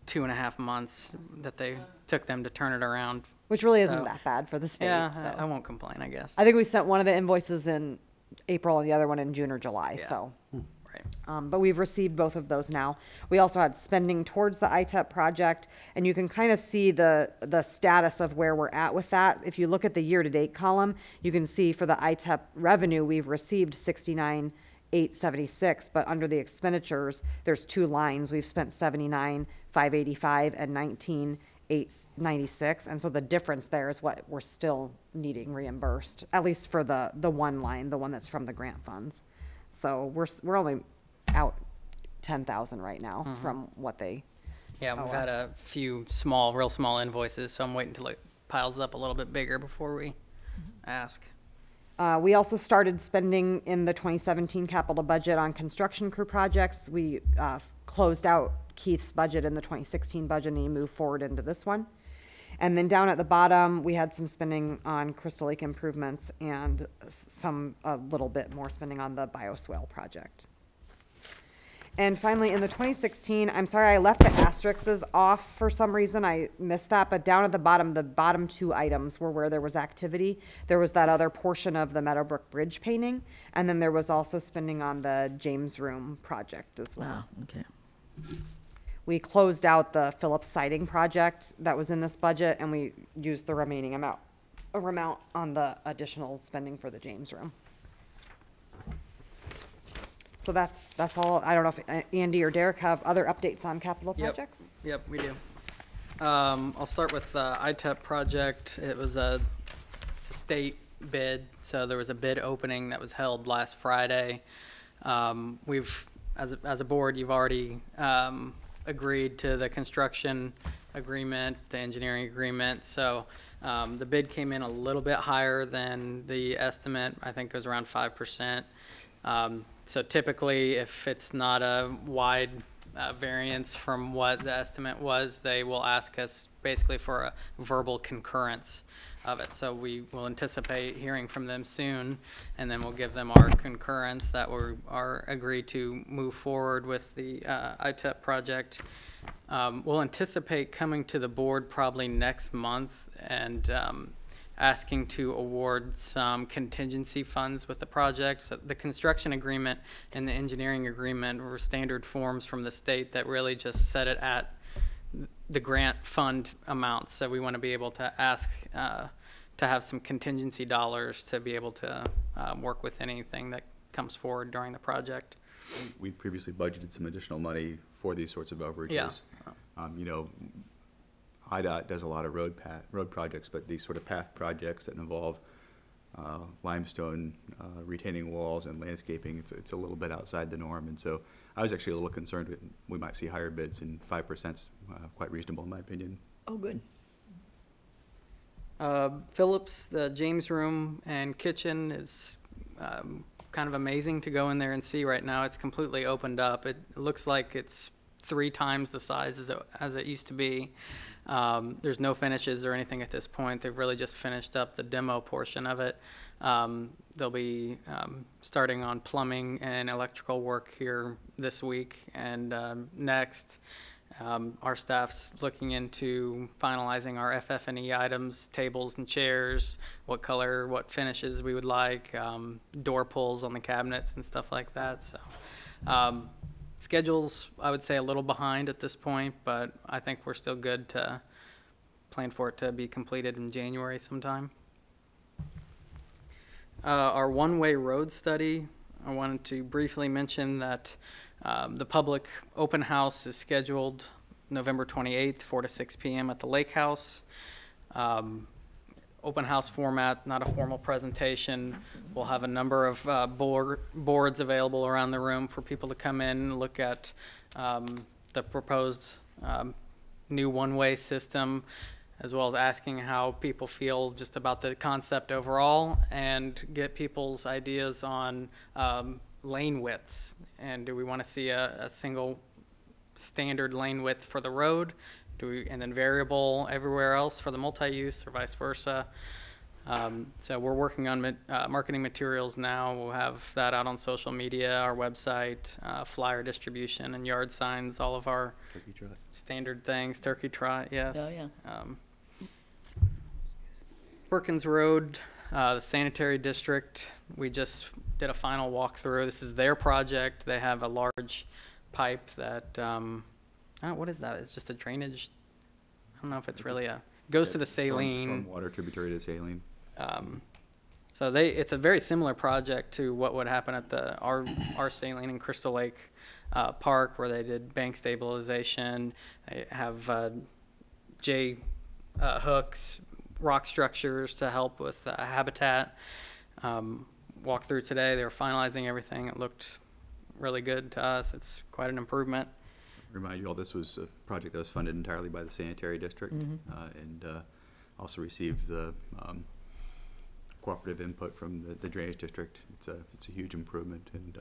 2.5 months that they took them to turn it around. which really isn't So- that bad for the state. Yeah, so. I won't complain, I guess. I think we sent one of the invoices in April and the other one in June or July, Yeah. so. Right. But we've received both of those now. We also had spending towards the ITEP project, and you can kind of see the status of where we're at with that. If you look at the year-to-date column, you can see for the ITEP revenue, we've received 69,876, but under the expenditures, there's 2 lines. We've spent 79,585 and 19,896, and so the difference there is what we're still needing reimbursed, at least for the one line, the one that's from the grant funds. So we're only out 10,000 right now from what they Yeah, owe we've had us. a few real small invoices, so I'm waiting till it piles up a little bit bigger before we ask. We also started spending in the 2017 capital budget on construction crew projects. We closed out Keith's budget in the 2016 budget, and he moved forward into this one. And then down at the bottom, we had some spending on Crystal Lake improvements and a little bit more spending on the bioswale project. And finally, in the 2016, I'm sorry, I left the asterisks off for some reason. I missed that, but down at the bottom 2 items were where there was activity. There was that other portion of the Meadowbrook Bridge painting, and then there was also spending on the James Room project as well. Wow, okay. We closed out the Phillips siding project that was in this budget, and we used the remaining amount on the additional spending for the James Room. So that's all. I don't know if Andy or Derek have other updates on capital Yep. projects? Yep, we do. I'll start with the ITEP project. It's a state bid, so there was a bid opening that was held last Friday. As a board, you've already agreed to the construction agreement, the engineering agreement. So the bid came in a little bit higher than the estimate. I think it was around 5%. So typically, if it's not a wide variance from what the estimate was, they will ask us basically for a verbal concurrence of it. So we will anticipate hearing from them soon, and then we'll give them our concurrence that we are agreed to move forward with the ITEP project. We'll anticipate coming to the board probably next month and asking to award some contingency funds with the project. So the construction agreement and the engineering agreement were standard forms from the state that really just set it at the grant fund amounts. So we want to be able to ask to have some contingency dollars to be able to work with anything that comes forward during the project. We previously budgeted some additional money for these sorts of overages. Yeah. You know, IDOT does a lot of road projects, but these sort of path projects that involve limestone, retaining walls and landscaping, it's a little bit outside the norm. And so I was actually a little concerned that we might see higher bids, and 5% quite reasonable in my opinion. Oh, good. Phillips, the James Room and kitchen is kind of amazing to go in there and see right now. It's completely opened up. It looks like it's 3 times the size as it used to be. There's no finishes or anything at this point. They've really just finished up the demo portion of it. They'll be starting on plumbing and electrical work here this week and next. Our staff's looking into finalizing our FF&E items, tables and chairs, what color, what finishes we would like, door pulls on the cabinets and stuff like that. So Schedule's, I would say, a little behind at this point, but I think we're still good to plan for it to be completed in January sometime. Our one-way road study, I wanted to briefly mention that the public open house is scheduled November 28th, 4 to 6 p.m. at the Lake House. Open house format, not a formal presentation. We'll have a number of boards available around the room for people to come in and look at the proposed new one-way system, as well as asking how people feel just about the concept overall, and get people's ideas on lane widths. And do we want to see a single standard lane width for the road? And then variable everywhere else for the multi-use, or vice versa? So we're working on marketing materials now. We'll have that out on social media, our website, flyer distribution, and yard signs, all of our standard things. Turkey trot, yes. Oh, yeah. Perkins Road, the sanitary district, we just did a final walkthrough. This is their project. They have a large pipe that, what is that? It's just a drainage. I don't know if it's really goes to the saline. Stormwater tributary to saline. So it's a very similar project to what would happen at our saline in Crystal Lake Park, where they did bank stabilization. They have J hooks, rock structures to help with habitat. Walked through today. They were finalizing everything. It looked really good to us. It's quite an improvement. Remind you all, this was a project that was funded entirely by the sanitary district, and also received the cooperative input from the drainage district. It's a huge improvement and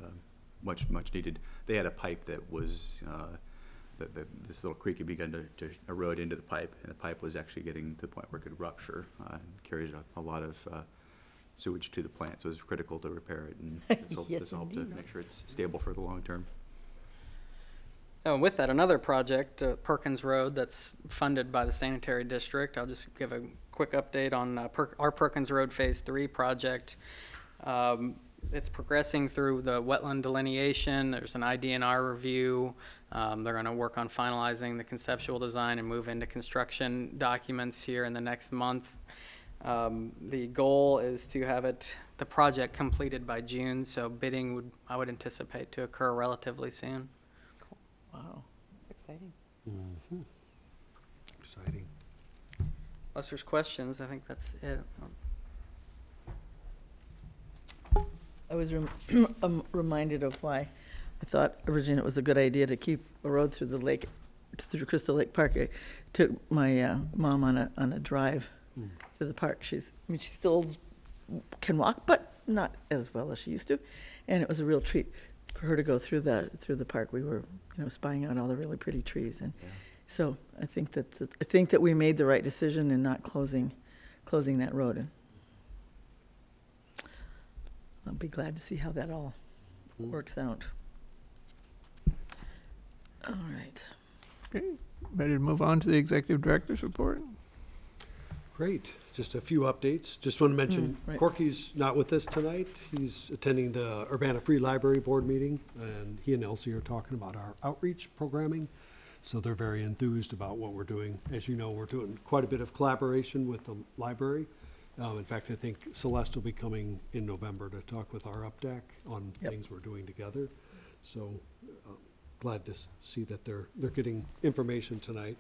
much needed. They had a pipe that was this little creek had begun to erode into the pipe, and the pipe was actually getting to the point where it could rupture and carries a lot of sewage to the plant. So it was critical to repair it, and this will help to make sure it's stable for the long term. Oh, with that, another project, Perkins Road, that's funded by the sanitary district. I'll just give a quick update on our Perkins Road Phase 3 project. It's progressing through the wetland delineation. There's an IDNR review. They're going to work on finalizing the conceptual design and move into construction documents here in the next month. The goal is to have the project completed by June, so bidding I would anticipate to occur relatively soon. Wow. That's exciting. Mm-hmm. Exciting. Unless there's questions, I think that's it. I was reminded of why I thought originally it was a good idea to keep a road through the lake, through Crystal Lake Park. I took my mom on a drive to the park. She still can walk, but not as well as she used to, and it was a real treat for her to go through the park. We were, spying out all the really pretty trees, and so I think that we made the right decision in not closing that road. And I'll be glad to see how that all works out. All right. Okay, ready to move on to the executive director's report? Great. Just a few updates. Just want to mention right. Corky's not with us tonight. He's attending the Urbana Free Library Board meeting, and he and Elsie are talking about our outreach programming. So they're very enthused about what we're doing. As you know, we're doing quite a bit of collaboration with the library. In fact, I think Celeste will be coming in November to talk with our UpDeck on things we're doing together. So glad to see that they're getting information tonight.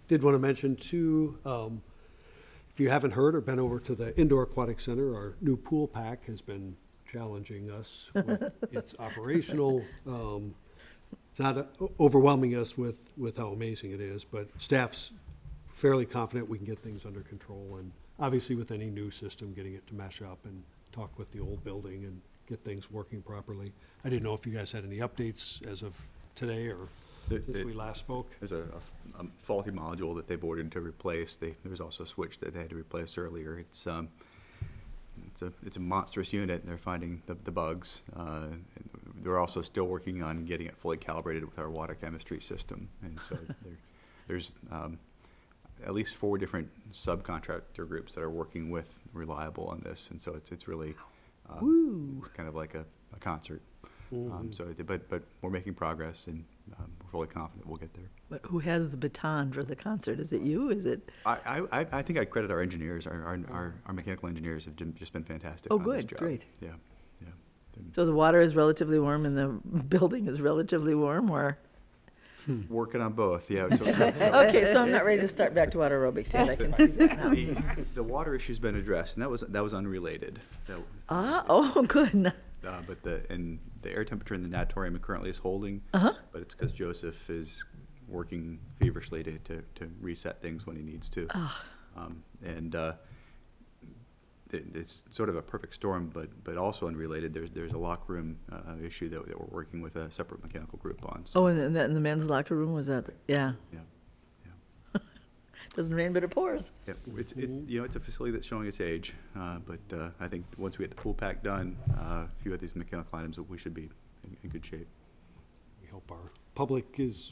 Did want to mention too, if you haven't heard or been over to the Indoor Aquatic Center, our new pool pack has been challenging us with its operational. It's not overwhelming us with how amazing it is, but staff's fairly confident we can get things under control. And obviously with any new system, getting it to mesh up and talk with the old building and get things working properly. I didn't know if you guys had any updates as of today or since we last spoke. There's a faulty module that they've ordered to replace. There's also a switch that they had to replace earlier. It's a monstrous unit, and they're finding the bugs. They're also still working on getting it fully calibrated with our water chemistry system, and so there's at least 4 different subcontractor groups that are working with Reliable on this, and so it's really it's kind of like a concert. But we're making progress, and we're fully confident we'll get there. But who has the baton for the concert? Is it you? Is it? I think I'd credit our engineers. Our mechanical engineers have just been fantastic Oh, on this good, job. great. Yeah, yeah. So the water is relatively warm and the building is relatively warm, or? Working on both, yeah. Okay, so I'm not ready to start back to water aerobics yet. I can see that now. The water issue's been addressed, and that was unrelated. Oh, good. But the air temperature in the natatorium currently is holding. Uh-huh. But it's because Joseph is working feverishly to reset things when he needs to. It's sort of a perfect storm, but also unrelated. There's a locker room issue that we're working with a separate mechanical group on. So, Oh, and in the men's locker room, was that, yeah. yeah. Doesn't rain, but it pours. Yeah, it's a facility that's showing its age, but I think once we get the pool pack done, a few of these mechanical items, we should be in good shape. We hope our public is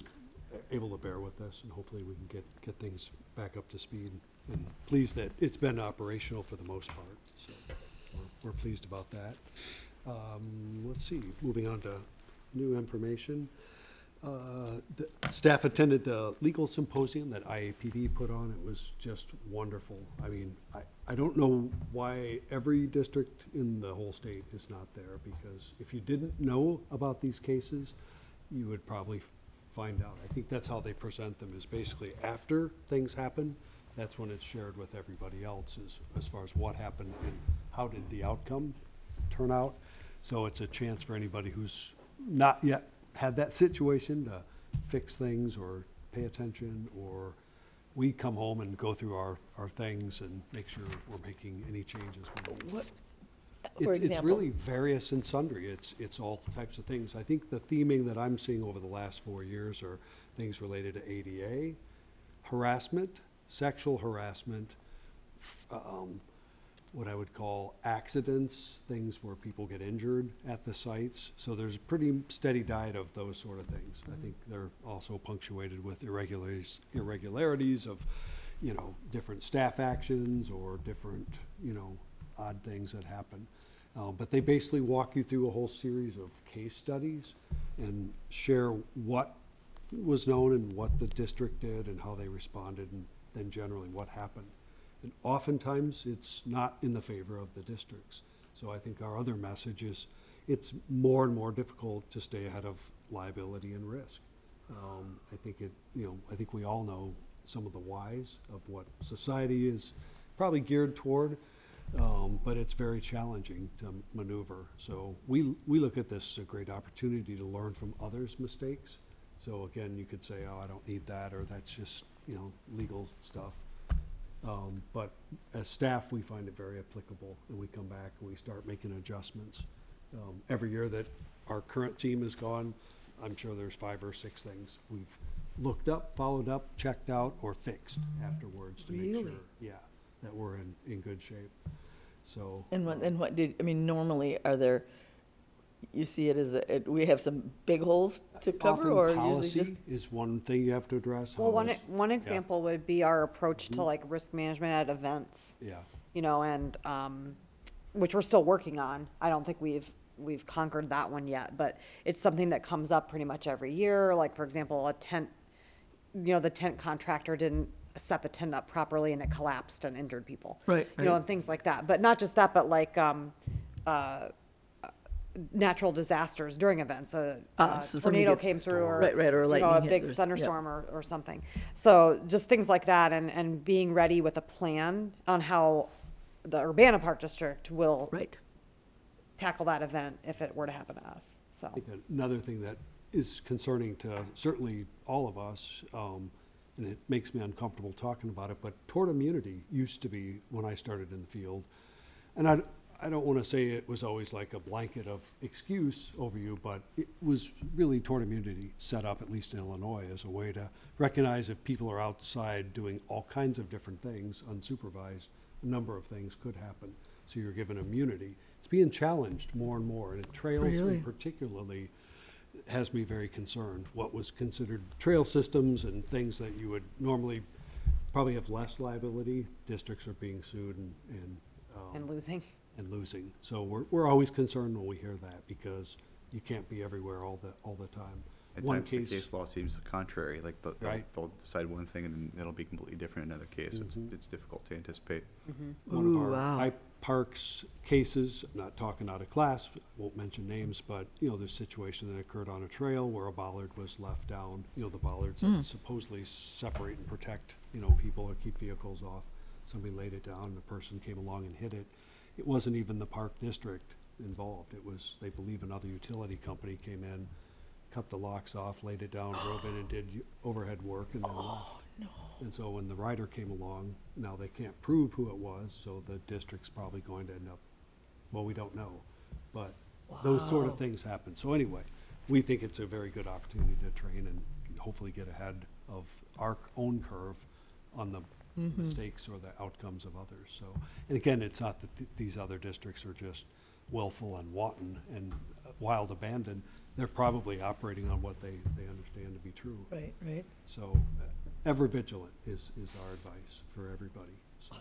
able to bear with us, and hopefully we can get things back up to speed. And pleased that it's been operational for the most part, so we're pleased about that. Let's see, moving on to new information. The staff attended the legal symposium that IAPD put on. It was just wonderful. I mean, I don't know why every district in the whole state is not there, because if you didn't know about these cases, you would probably find out. I think that's how they present them, is basically after things happen, that's when it's shared with everybody else as far as what happened and how did the outcome turn out. So it's a chance for anybody who's not yet had that situation to fix things or pay attention, or we come home and go through our things and make sure we're making any changes. What, for It's example? really various and sundry. It's all types of things. I think the theming that I'm seeing over the last 4 years are things related to ADA, harassment, sexual harassment, what I would call accidents, things where people get injured at the sites. So there's a pretty steady diet of those sort of things. I think they're also punctuated with irregularities of, different staff actions or different, odd things that happen. But they basically walk you through a whole series of case studies and share what was known and what the district did and how they responded, and then generally what happened. And oftentimes it's not in the favor of the districts. So I think our other message is it's more and more difficult to stay ahead of liability and risk. I think we all know some of the whys of what society is probably geared toward, but it's very challenging to maneuver. So we look at this as a great opportunity to learn from others' mistakes. So again, you could say, oh, I don't need that, or that's just, legal stuff. But as staff, we find it very applicable, and we come back and we start making adjustments. Every year that our current team is gone, I'm sure there's 5 or 6 things we've looked up, followed up, checked out, or fixed afterwards to make sure, that we're in good shape. So. Normally, are there, you see it as, we have some big holes to cover, or usually just? Policy is one thing you have to address. Well, one example would be our approach to like risk management at events. Yeah. And which we're still working on. I don't think we've conquered that one yet, but it's something that comes up pretty much every year. Like, for example, a tent, the tent contractor didn't set the tent up properly and it collapsed and injured people. Right. And things like that. But not just that, but like natural disasters during events. So Tornado came through, or or a lightning big hit, thunderstorm or something. So just things like that, and being ready with a plan on how the Urbana Park District will Right. tackle that event if it were to happen to us. So I think another thing that is concerning to certainly all of us, and it makes me uncomfortable talking about it, but tort immunity used to be when I started in the field. And I don't want to say it was always like a blanket of excuse over you, but it was really tort immunity set up, at least in Illinois, as a way to recognize if people are outside doing all kinds of different things unsupervised, a number of things could happen. So you're given immunity. It's being challenged more and more, and trails Really? in particularly has me very concerned. What was considered trail systems and things that you would normally probably have less liability, districts are being sued and losing. and losing. So we're always concerned when we hear that, because you can't be everywhere all the time. At One times, the case, case law seems contrary, like Right. they'll decide one thing and then it'll be completely different in another case. So Mhm. it's difficult to anticipate. one of Ooh, our wow. High Parks cases, I'm not talking out of class, won't mention names, but, there's a situation that occurred on a trail where a bollard was left down. The bollards that supposedly separate and protect, people or keep vehicles off. Somebody laid it down, and a person came along and hit it. It wasn't even the park district involved. It was, they believe, another utility company came in, cut the locks off, laid it down, drove in and did overhead work and then left. And so when the rider came along, now they can't prove who it was, so the district's probably going to end up, well, we don't know. But those sort of things happen. So anyway, we think it's a very good opportunity to train and hopefully get ahead of our own curve on the mistakes or the outcomes of others. So, and again, it's not that these other districts are just willful and wanton and wild abandon. They're probably operating on what they understand to be true. Right, right. So ever vigilant is our advice for everybody. So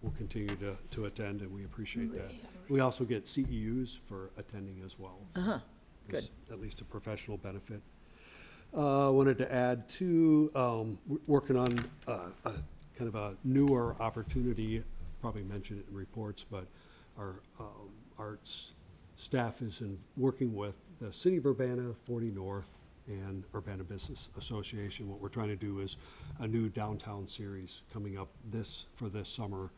we'll continue to attend, and we appreciate that. We also get CEUs for attending as well. So Uh-huh, there's good. at least a professional benefit. Wanted to add to, we're working on a kind of a newer opportunity, probably mentioned it in reports, but our arts staff is working with the City of Urbana, 40 North, and Urbana Business Association. What we're trying to do is a new downtown series coming up for this summer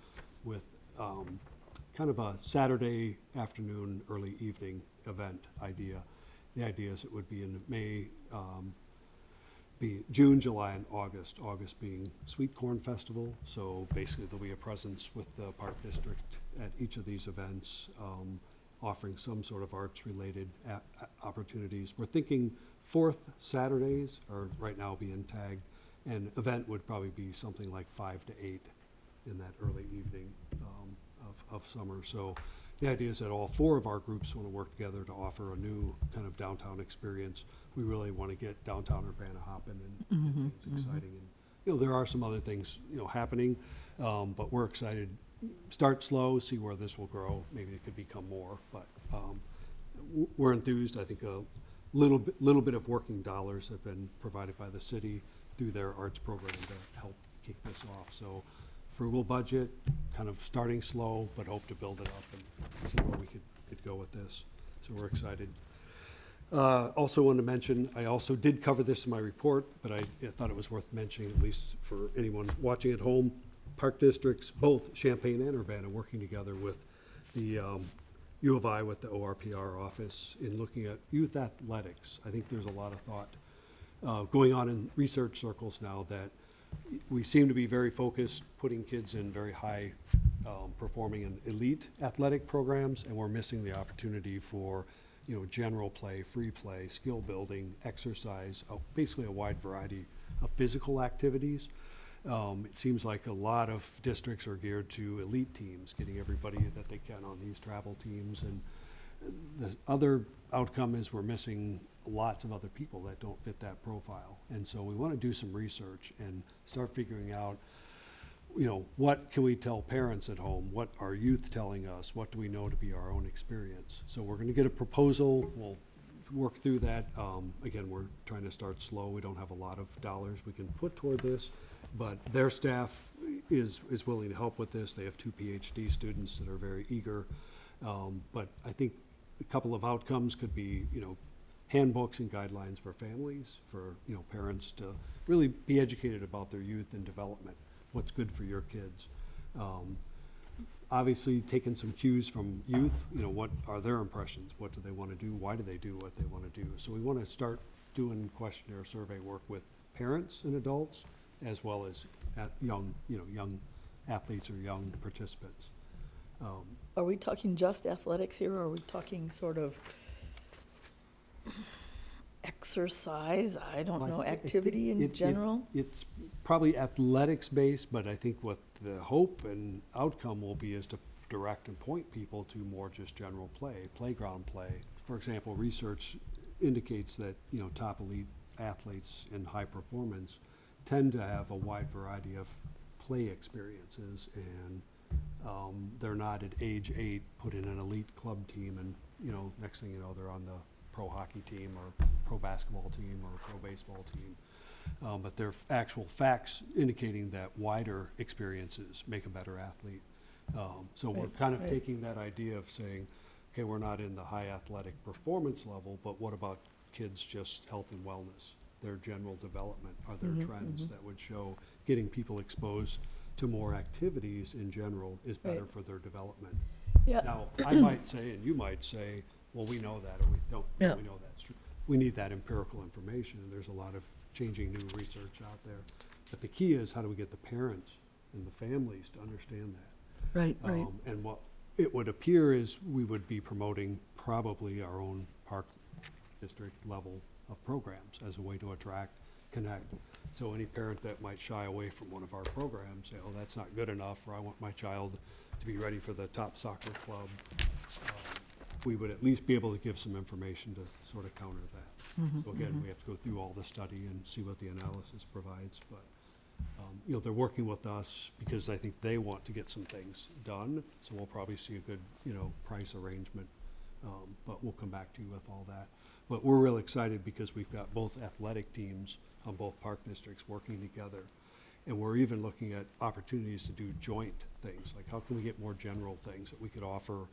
with kind of a Saturday afternoon, early evening event idea. The idea is it would be in May, be June, July, and August. August being Sweet Corn Festival. So basically there'll be a presence with the Park District at each of these events, offering some sort of arts-related opportunities. We're thinking fourth Saturdays are right now being tagged, and event would probably be something like 5 to 8 in that early evening of summer. So the idea is that all four of our groups want to work together to offer a new kind of downtown experience. We really want to get downtown Urbana hopping and things exciting. And there are some other things happening, but we're excited. Start slow, see where this will grow. Maybe it could become more, but we're enthused. I think a little bit of working dollars have been provided by the city through their arts program to help kick this off. So frugal budget, kind of starting slow, but hope to build it up and see where we could go with this. So we're excited. Also wanted to mention, I also did cover this in my report, but I thought it was worth mentioning, at least for anyone watching at home. Park districts, both Champaign and Urbana, working together with the U of I, with the ORPR office in looking at youth athletics. I think there's a lot of thought going on in research circles now that we seem to be very focused, putting kids in very high performing and elite athletic programs, and we're missing the opportunity for general play, free play, skill building, exercise, basically a wide variety of physical activities. It seems like a lot of districts are geared to elite teams, getting everybody that they can on these travel teams. And the other outcome is we're missing lots of other people that don't fit that profile. And so we want to do some research and start figuring out, what can we tell parents at home? What are youth telling us? What do we know to be our own experience? So we're going to get a proposal. We'll work through that. Again, we're trying to start slow. We don't have a lot of dollars we can put toward this, but their staff is willing to help with this. They have 2 PhD students that are very eager. But I think a couple of outcomes could be, handbooks and guidelines for families, for, parents to really be educated about their youth and development, what's good for your kids. Obviously taking some cues from youth, what are their impressions? What do they want to do? Why do they do what they want to do? So we want to start doing questionnaire survey work with parents and adults, as well as young athletes or young participants. Are we talking just athletics here, or are we talking sort of exercise, I don't know, activity in general? It's probably athletics-based, but I think what the hope and outcome will be is to direct and point people to more just general play, playground play. For example, research indicates that, top elite athletes in high performance tend to have a wide variety of play experiences, and they're not at age 8 put in an elite club team and, next thing you know, they're on the pro hockey team or pro basketball team or pro baseball team. But there are actual facts indicating that wider experiences make a better athlete. So we're kind of taking that idea of saying, okay, we're not in the high athletic performance level, but what about kids' just health and wellness, their general development? Are there trends that would show getting people exposed to more activities in general is better for their development? Yeah. Now, I might say, and you might say, well, we know that, or we don't. Yeah. We know that's true. We need that empirical information, and there's a lot of changing new research out there. But the key is, how do we get the parents and the families to understand that? Right, right. And what it would appear is we would be promoting probably our own park district level of programs as a way to attract, connect. So any parent that might shy away from one of our programs, say, oh, that's not good enough, or I want my child to be ready for the top soccer club, we would at least be able to give some information to sort of counter that. So again, we have to go through all the study and see what the analysis provides, but you know, they're working with us because I think they want to get some things done, so we'll probably see a good, you know, price arrangement, but we'll come back to you with all that. But we're real excited because we've got both athletic teams on both park districts working together, and we're even looking at opportunities to do joint things, like how can we get more general things that we could offer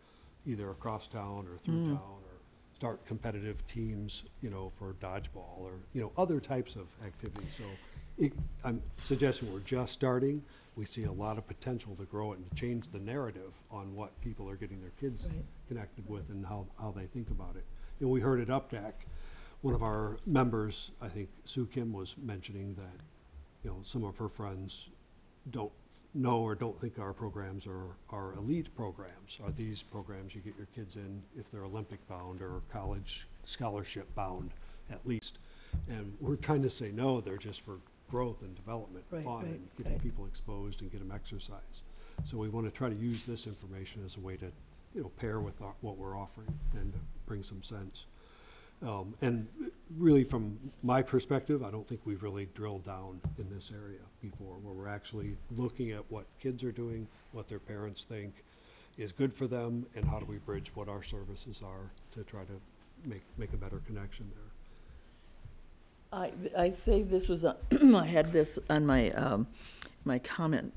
either across town or through town, or start competitive teams, you know, for dodgeball or, you know, other types of activities. So I'm suggesting we're just starting. We see a lot of potential to grow it and to change the narrative on what people are getting their kids connected with and how they think about it. You know, we heard at UPDAC, one of our members, I think Sue Kim, was mentioning that, you know, some of her friends don't know or don't think our programs are elite programs. Are these programs you get your kids in if they're Olympic bound or college scholarship bound at least? And we're trying to say no, they're just for growth and development, fun, and getting people exposed and get them exercise. So we want to try to use this information as a way to, you know, pair with what we're offering and bring some sense. And really, from my perspective, I don't think we've really drilled down in this area before, where we're actually looking at what kids are doing, what their parents think is good for them, and how do we bridge what our services are to try to make a better connection there. I say this was, I had this on my, my comment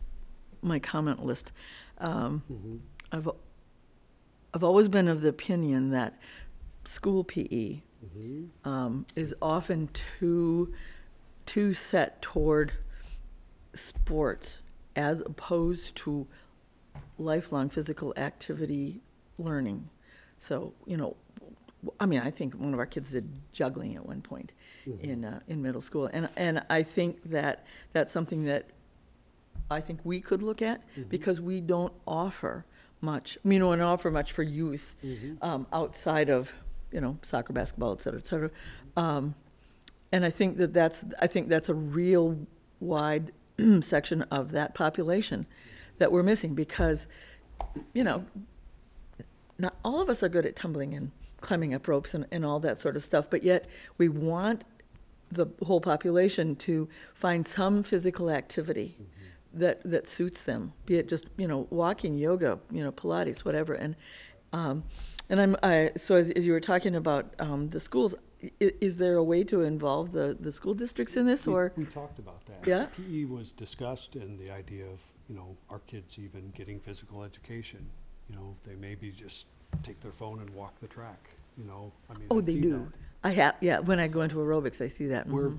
list. I've always been of the opinion that school PE is often too set toward sports as opposed to lifelong physical activity learning. So, you know, I mean, I think one of our kids did juggling at one point in middle school, and I think that that's something that I think we could look at because we don't offer much. I mean, we don't offer much for youth outside of, you know, soccer, basketball, et cetera, et cetera. And I think that's a real wide section of that population that we're missing because, you know, not all of us are good at tumbling and climbing up ropes and all that sort of stuff, but yet we want the whole population to find some physical activity that suits them, be it just, you know, walking, yoga, you know, Pilates, whatever. And so as you were talking about the schools, is there a way to involve the school districts in this, or? We talked about that. Yeah? PE was discussed, and the idea of, you know, our kids even getting physical education. You know, they maybe just take their phone and walk the track, you know. I mean, Oh, I they see do. that. I have, yeah, when I go into aerobics, I see that. We're,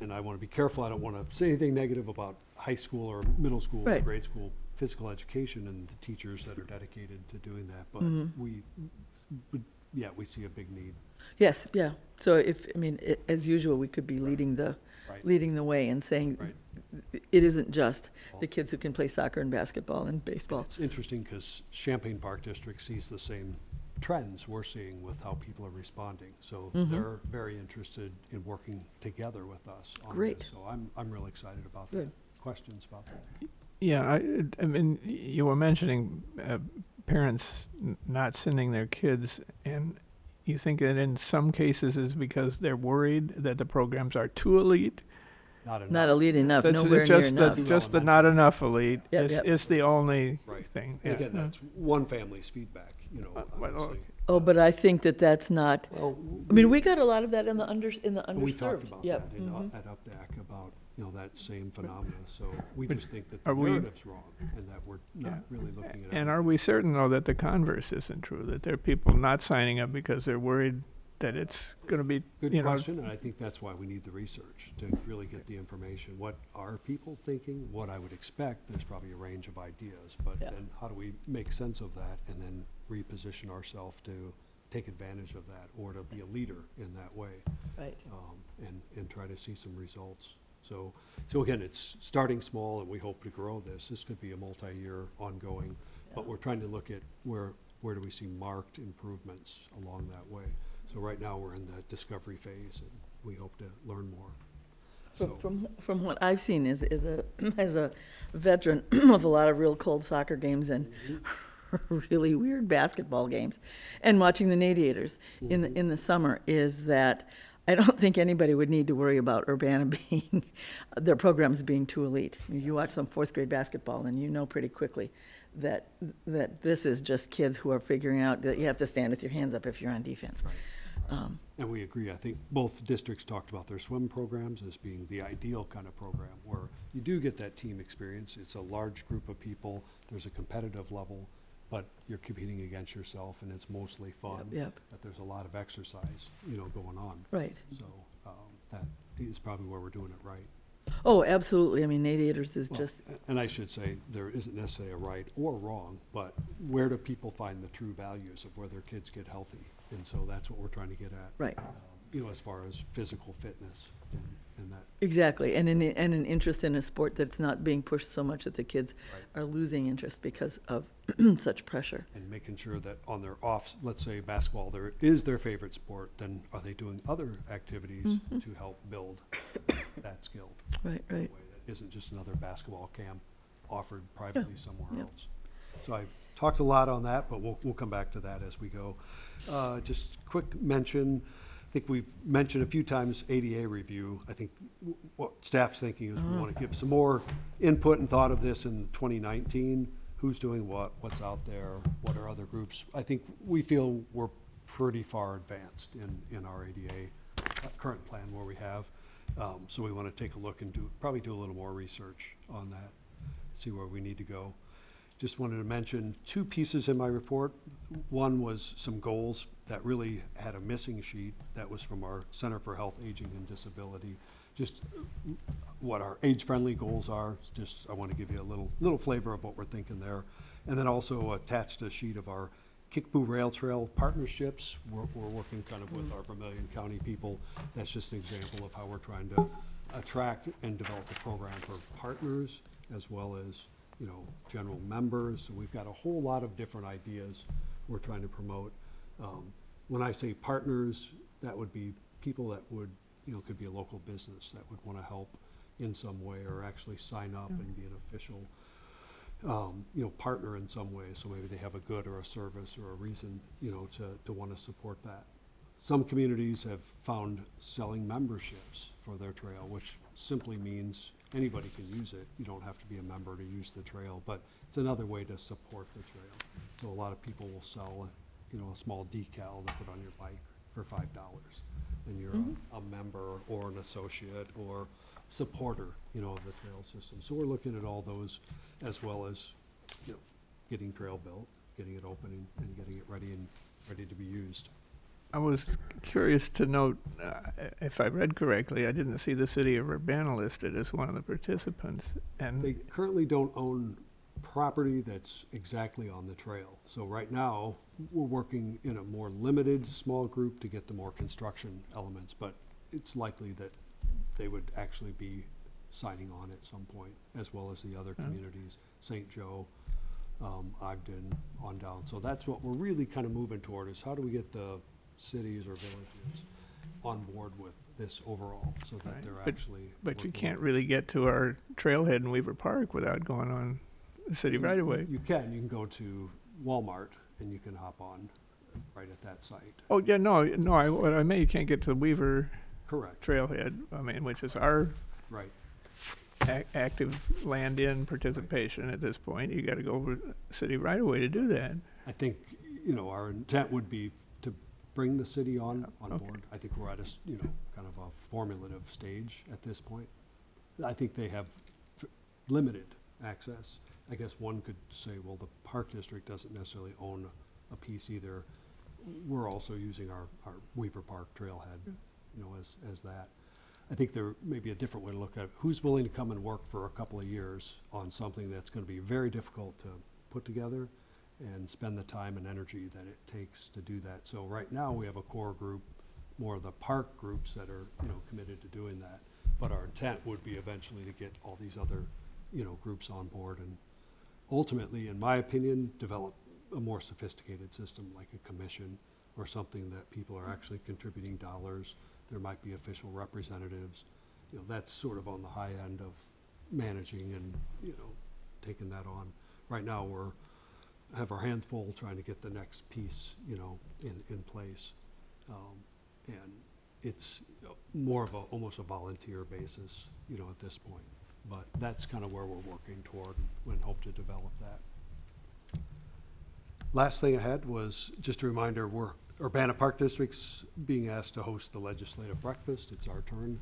and I want to be careful, I don't want to say anything negative about high school or middle school or Right. grade school physical education and the teachers that are dedicated to doing that, but we see a big need. Yes, yeah. So if, I mean, as usual, we could be leading the way and saying it isn't just the kids who can play soccer and basketball and baseball. It's interesting because Champaign Park District sees the same trends we're seeing with how people are responding. So they're very interested in working together with us on Great. this. So I'm really excited about Good. that. Questions about that? Yeah, I mean, you were mentioning parents not sending their kids, and you think that in some cases is because they're worried that the programs are too elite, not enough. Not elite enough, It's nowhere near just enough. just the not enough elite Yep, is, yep. is the only Right. thing. And Yeah. again, that's one family's feedback, well, obviously. Oh, but I think that that's not, Well, I mean, we got a lot of that in the we talked underserved. about Yep. that at UpDAC about, that same phenomena. So we But just think that the are we- narrative's wrong and that we're not really looking at it. And are we certain, though, that the converse isn't true, that there are people not signing up because they're worried that it's going to be, Good question, and I think that's why we need the research to really get the information. What are people thinking? What I would expect, there's probably a range of ideas, but Yeah. then how do we make sense of that and then reposition ourselves to take advantage of that or to be a leader in that way, Right. and try to see some results. So again, it's starting small and we hope to grow this. This could be a multi-year ongoing, but we're trying to look at where do we see marked improvements along that way. So right now, we're in the discovery phase, and we hope to learn more. So, From what I've seen as a, as a veteran of a lot of real cold soccer games and really weird basketball games, and watching the Nadiators in the summer, is that I don't think anybody would need to worry about Urbana being, their programs being too elite. You watch some fourth grade basketball and you know pretty quickly that this is just kids who are figuring out that you have to stand with your hands up if you're on defense. and we agree. I think both districts talked about their swim programs as being the ideal kind of program where you do get that team experience. It's a large group of people. There's a competitive level, but you're competing against yourself, and it's mostly fun. Yep. But there's a lot of exercise, going on. Right. So that is probably where we're doing it right. Oh, absolutely. I mean, Nadiators is Well, just, And I should say, there isn't necessarily a right or wrong, but where do people find the true values of where their kids get healthy? And so that's what we're trying to get at. right. As far as physical fitness and that. Exactly, and an interest in a sport that's not being pushed so much that the kids Right. are losing interest because of such pressure. And making sure that on their offs, let's say basketball is their favorite sport, then are they doing other activities to help build that skill? Right, in a right. way that isn't just another basketball camp offered privately somewhere Yep. else. So I've talked a lot on that, but we'll come back to that as we go. Just quick mention, I think we've mentioned a few times ADA review. I think what staff's thinking is we want to give some more input and thought of this in 2019. Who's doing what's out there, what are other groups? I think we feel we're pretty far advanced in our ADA current plan where we have. So we want to take a look and probably do a little more research on that, see where we need to go. Just wanted to mention two pieces in my report. One was some goals that really had a missing sheet. That was from our Center for Health, Aging, and Disability. Just what our age-friendly goals are. Just I want to give you a little flavor of what we're thinking there. And then also attached a sheet of our Kickapoo Rail Trail partnerships. We're working kind of with our Vermilion County people. That's just an example of how we're trying to attract and develop a program for partners as well as general members. So we've got a whole lot of different ideas we're trying to promote. When I say partners, that would be people that would, could be a local business that would want to help in some way or actually sign up and be an official, partner in some way. So maybe they have a good or a service or a reason, to want to support that. Some communities have found selling memberships for their trail, which simply means anybody can use it. You don't have to be a member to use the trail, but it's another way to support the trail. So a lot of people will sell, a small decal to put on your bike for $5. And you're a member or an associate or supporter, of the trail system. So we're looking at all those as well as, getting trail built, getting it open and getting it ready to be used. I was curious to note, if I read correctly, I didn't see the city of Urbana listed as one of the participants. And They currently don't own property that's exactly on the trail. So right now, we're working in a more limited, small group to get the more construction elements, but it's likely that they would actually be signing on at some point, as well as the other communities, St. Joe, Ogden, on down. So that's what we're really kind of moving toward, is how do we get the cities or villages on board with this overall, so that they're actually. But you working can't with really get to our trailhead in Weaver Park without going on the city right away. You can go to Walmart and you can hop on right at that site. Oh, yeah, no, what I mean, you can't get to the Weaver Correct. trailhead, I mean, which is our Right. active land-in participation at this point. You gotta go over city right away to do that. I think, our intent would be to bring the city on Okay. board. I think we're at a, kind of a formulative stage at this point. I think they have limited access. I guess one could say, well, the Park District doesn't necessarily own a piece either. We're also using our Weaver Park trailhead, as that. I think there may be a different way to look at it. Who's willing to come and work for a couple of years on something that's going to be very difficult to put together and spend the time and energy that it takes to do that. So right now we have a core group, more of the park groups that are, committed to doing that. But our intent would be eventually to get all these other, groups on board and ultimately, in my opinion, develop a more sophisticated system like a commission or something that people are actually contributing dollars. There might be official representatives. That's sort of on the high end of managing and, taking that on. Right now, have our hands full trying to get the next piece, in place. And it's more of almost a volunteer basis, at this point. But that's kind of where we're working toward and hope to develop that. Last thing I had was just a reminder, Urbana Park District's being asked to host the legislative breakfast. It's our turn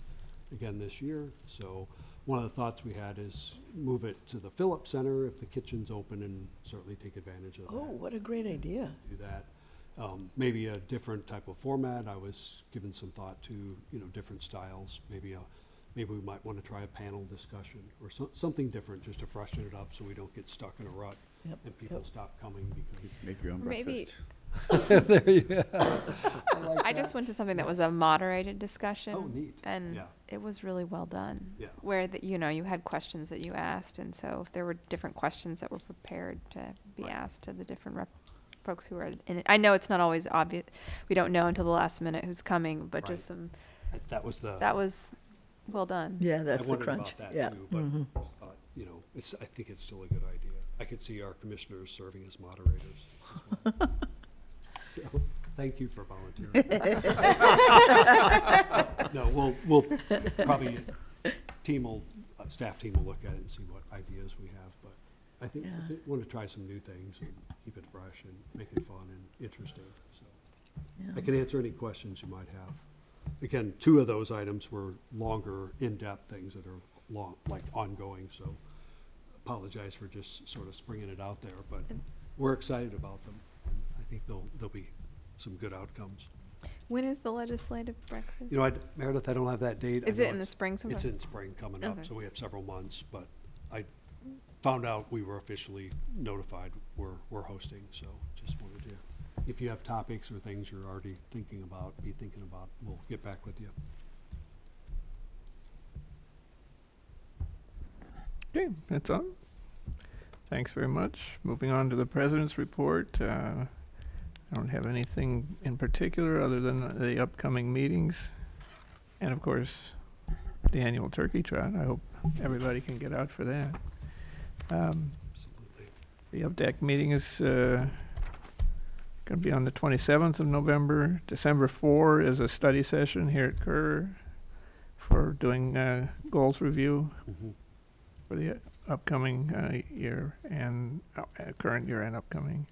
again this year. So one of the thoughts we had is move it to the Phillips Center if the kitchen's open and certainly take advantage of that. Oh, what a great idea. Do that. Maybe a different type of format. I was giving some thought to, different styles. Maybe we might want to try a panel discussion or something different just to freshen it up so we don't get stuck in a rut Yep, and people stop coming because. Make your own Maybe- breakfast. There you go. I just went to something that was a moderated discussion. Oh, neat. And Yeah. it was really well done. Yeah. Where you had questions that you asked, and so if there were different questions that were prepared to be Right. asked to the different folks who are in it. I know it's not always obvious. We don't know until the last minute who's coming, but just Right. some, That was the. that was well done. Yeah, I that's the wondered crunch. about that Yeah. too, but, Mhm. I think it's still a good idea. I could see our commissioners serving as moderators as well. So, thank you for volunteering. No, we'll probably, staff team will look at it and see what ideas we have, but I think Yeah. we want to try some new things and keep it fresh and make it fun and interesting, so. Yeah. I can answer any questions you might have. Again, 2 of those items were longer, in-depth things that are long, like ongoing, so apologize for just sort of springing it out there, but we're excited about them. I think there'll be some good outcomes. When is the legislative breakfast? Meredith, I don't have that date. I Is know it in the spring sometime? It's in spring coming up, Okay. so we have several months, but I found out we were officially notified we're hosting, so just wanted to, if you have topics or things you're already thinking about, we'll get back with you. Okay, that's all. Thanks very much. Moving on to the president's report. I don't have anything in particular other than the upcoming meetings. And of course, the annual turkey trot. I hope everybody can get out for that. Absolutely. The UPDAC meeting is going to be on the 27th of November. December 4 is a study session here at Kerr for doing goals review Mhm. for the upcoming year and current year and upcoming.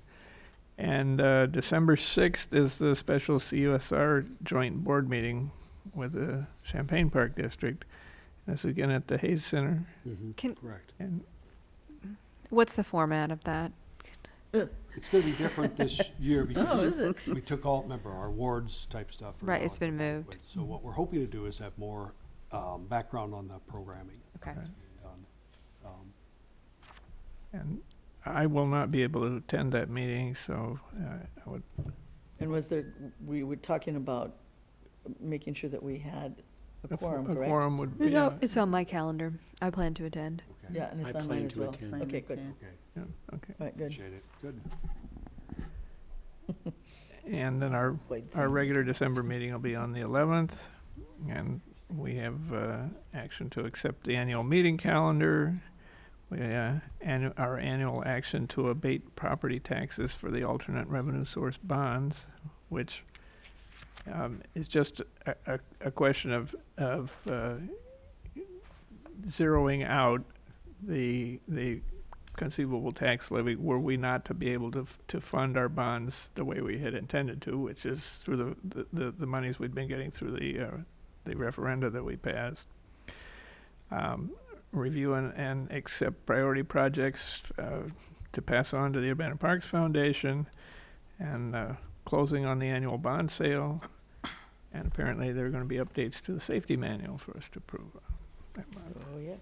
And December 6th is the special CUSR joint board meeting with the Champaign Park District. This is again at the Hayes Center. Can- Correct. And What's the format of that? It's going to be different this year Oh, is because it? we took remember, our awards type stuff. are Right, now it's been at the banquet. moved. So what we're hoping to do is have more background on the programming. Okay. Right. done. and I will not be able to attend that meeting, so I would. And we were talking about making sure that we had a quorum, A correct? quorum would be. It's on my calendar. I plan to attend. Okay. Yeah, and it's on mine as well. Plan Okay, to good. attend. Okay, Yeah, okay. All right, good. appreciate it. Good. And then our Wait, regular December meeting will be on the 11th, and we have action to accept the annual meeting calendar. We our annual action to abate property taxes for the alternate revenue source bonds, which is just a question of zeroing out the conceivable tax levy were we not to be able to fund our bonds the way we had intended to, which is through the monies we'd been getting through the referenda that we passed. Review and accept priority projects to pass on to the Urbana Parks Foundation, and closing on the annual bond sale. And apparently there are going to be updates to the safety manual for us to approve. Oh, yes.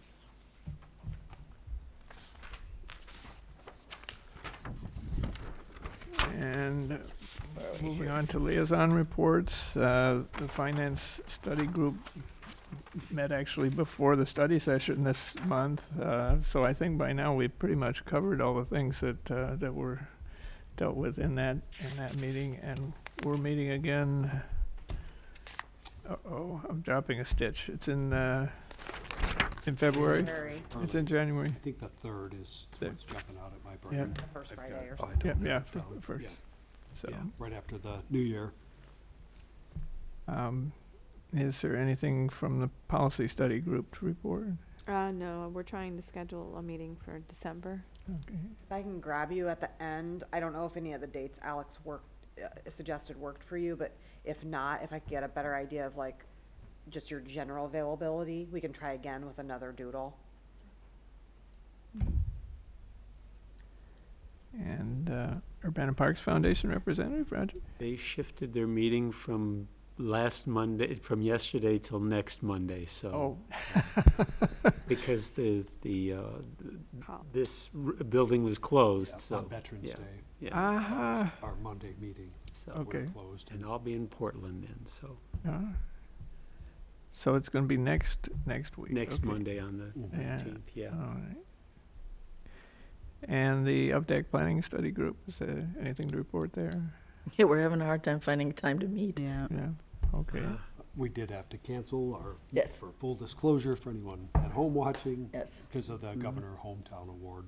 And moving on to liaison reports, the finance study group met actually before the study session this month. So I think by now we've pretty much covered all the things that were dealt with in that meeting, and we're meeting again. Uh-oh, I'm dropping a stitch. It's in February. January, It's in January. I think the 3rd is what's jumping out at my Yeah. brain. the first Friday or I something. Yeah, don't yeah, have it down. first. Yeah, So, yeah, right after the new year. is there anything from the policy study group to report? No, we're trying to schedule a meeting for December. Okay. If I can grab you at the end, I don't know if any of the dates Alex suggested worked for you, but if not, if I could get a better idea of like just your general availability, we can try again with another doodle. And Urbana Parks Foundation representative, Roger? They shifted their meeting from yesterday till next Monday, so. Because this building was closed, Yeah, so. on Veterans yeah, Day, Yeah, Ah, our Monday meeting, so. okay. we're closed. And I'll be in Portland then, so, So it's going to be next week. next okay. Monday on the Mhm. Yeah. 19th, yeah. All right. And the UPDAC Planning Study Group, is there anything to report there? Yeah, we're having a hard time finding time to meet. Yeah. Yeah, okay. We did have to cancel our, Yes. for full disclosure for anyone at home watching, Yes. because of the Governor Hometown Award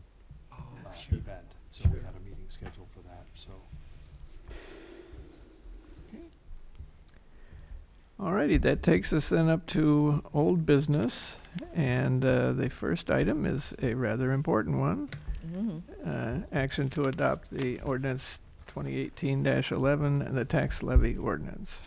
sure. event. So we had a meeting scheduled for that, so. Alrighty, that takes us then up to old business, and the first item is a rather important one. Action to adopt the ordinance 2018-11 and the tax levy ordinance.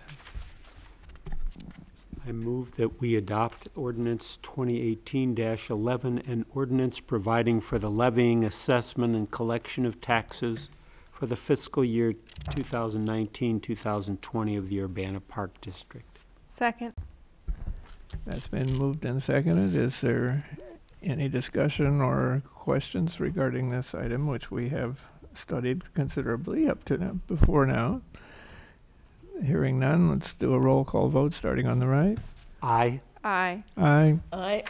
I move that we adopt ordinance 2018-11, an ordinance providing for the levying, assessment, and collection of taxes for the fiscal year 2019-2020 of the Urbana Park District. Second. That's been moved and seconded. Is there any discussion or questions regarding this item, which we have studied considerably up to now, before now? Hearing none, let's do a roll call vote starting on the right. Aye. Aye. Aye. Aye.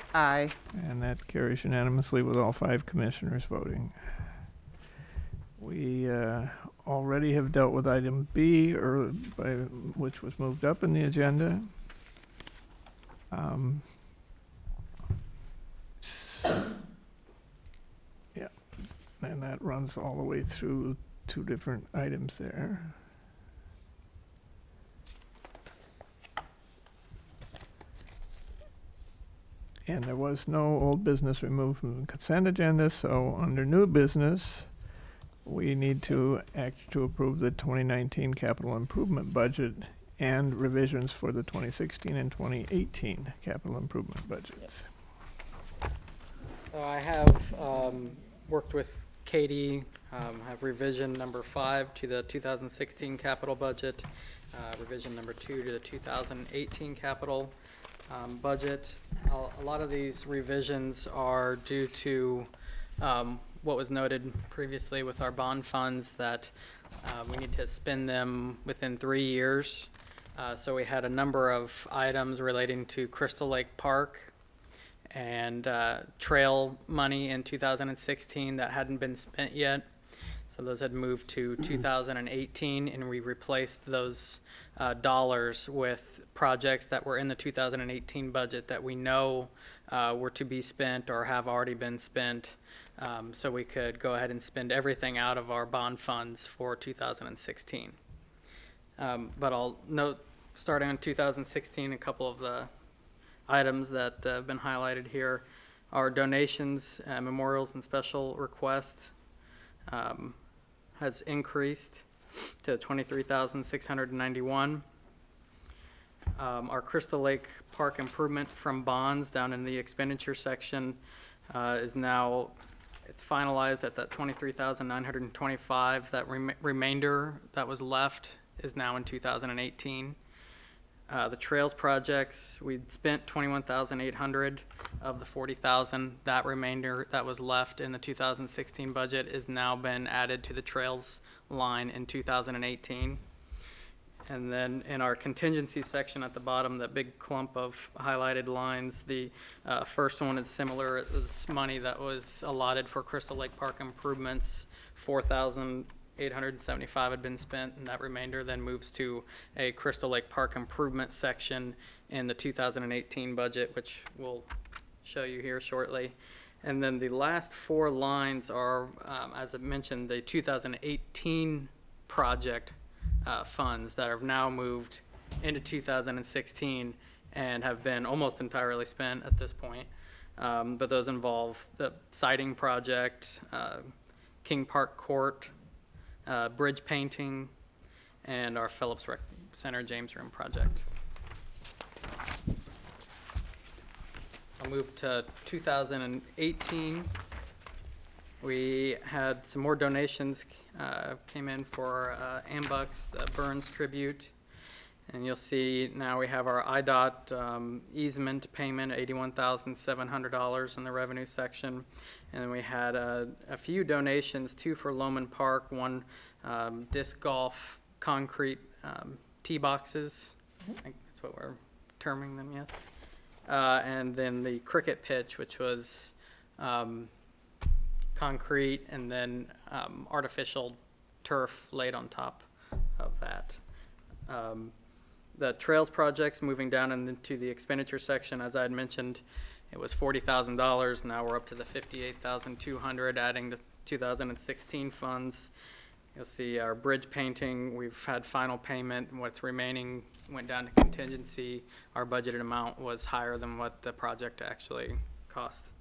And that carries unanimously with all 5 commissioners voting. We already have dealt with item B, which was moved up in the agenda. Yeah, and that runs all the way through 2 different items there. And there was no old business removed from the consent agenda, so under new business, we need to act to approve the 2019 capital improvement budget and revisions for the 2016 and 2018 capital improvement budgets. So I have worked with Katie, have revision number 5 to the 2016 capital budget, revision number 2 to the 2018 capital budget. A lot of these revisions are due to what was noted previously with our bond funds, that we need to spend them within 3 years. So we had a number of items relating to Crystal Lake Park and trail money in 2016 that hadn't been spent yet. So those had moved to 2018, and we replaced those dollars with projects that were in the 2018 budget that we know were to be spent or have already been spent. So we could go ahead and spend everything out of our bond funds for 2016. But I'll note, starting in 2016, a couple of the items that have been highlighted here. Our donations, memorials, and special requests has increased to 23,691. Our Crystal Lake Park improvement from bonds down in the expenditure section is now, it's finalized at that 23,925. That remainder that was left is now in 2018. The trails projects, we'd spent 21,800 of the 40,000. That remainder that was left in the 2016 budget is now been added to the trails line in 2018. And then in our contingency section at the bottom, that big clump of highlighted lines, the first one is similar. It was money that was allotted for Crystal Lake Park improvements. 4,875 had been spent, and that remainder then moves to a Crystal Lake Park improvement section in the 2018 budget, which we'll show you here shortly. And then the last four lines are, as I mentioned, the 2018 project funds that have now moved into 2016 and have been almost entirely spent at this point. But those involve the siding project, King Park Court, bridge painting, and our Phillips Rec Center James Room project. I'll move to 2018. We had some more donations came in for Ambucks, the Burns tribute. And you'll see now we have our IDOT easement payment, $81,700 in the revenue section. And then we had a few donations, two for Loman Park, one disc golf concrete tee boxes. I think that's what we're terming them, yes. And then the cricket pitch, which was concrete and then artificial turf laid on top of that. The trails projects moving down into the expenditure section, as I had mentioned, it was $40,000. Now we're up to the $58,200, adding the 2016 funds. You'll see our bridge painting. We've had final payment. What's remaining went down to contingency. Our budgeted amount was higher than what the project actually cost.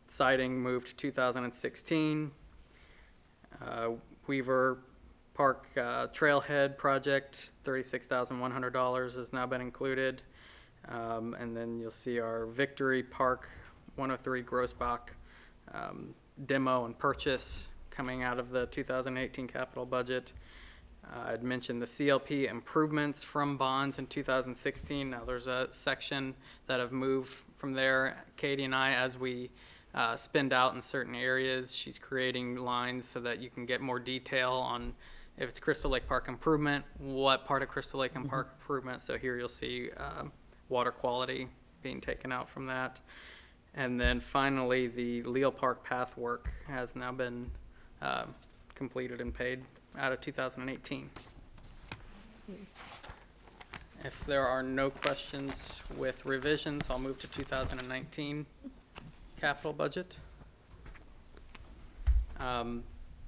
Siding moved to 2016. Weaver Park Trailhead project, $36,100 has now been included. And then you'll see our Victory Park 103 Grossbach demo and purchase coming out of the 2018 capital budget. I'd mentioned the CLP improvements from bonds in 2016. Now there's a section that have moved from there. Katie and I, as we spend out in certain areas, she's creating lines so that you can get more detail on if it's Crystal Lake Park improvement, what part of Crystal Lake and Park improvement. So here you'll see water quality being taken out from that. And then finally, the Leo Park path work has now been completed and paid out of 2018. If there are no questions with revisions, I'll move to 2019 capital budget.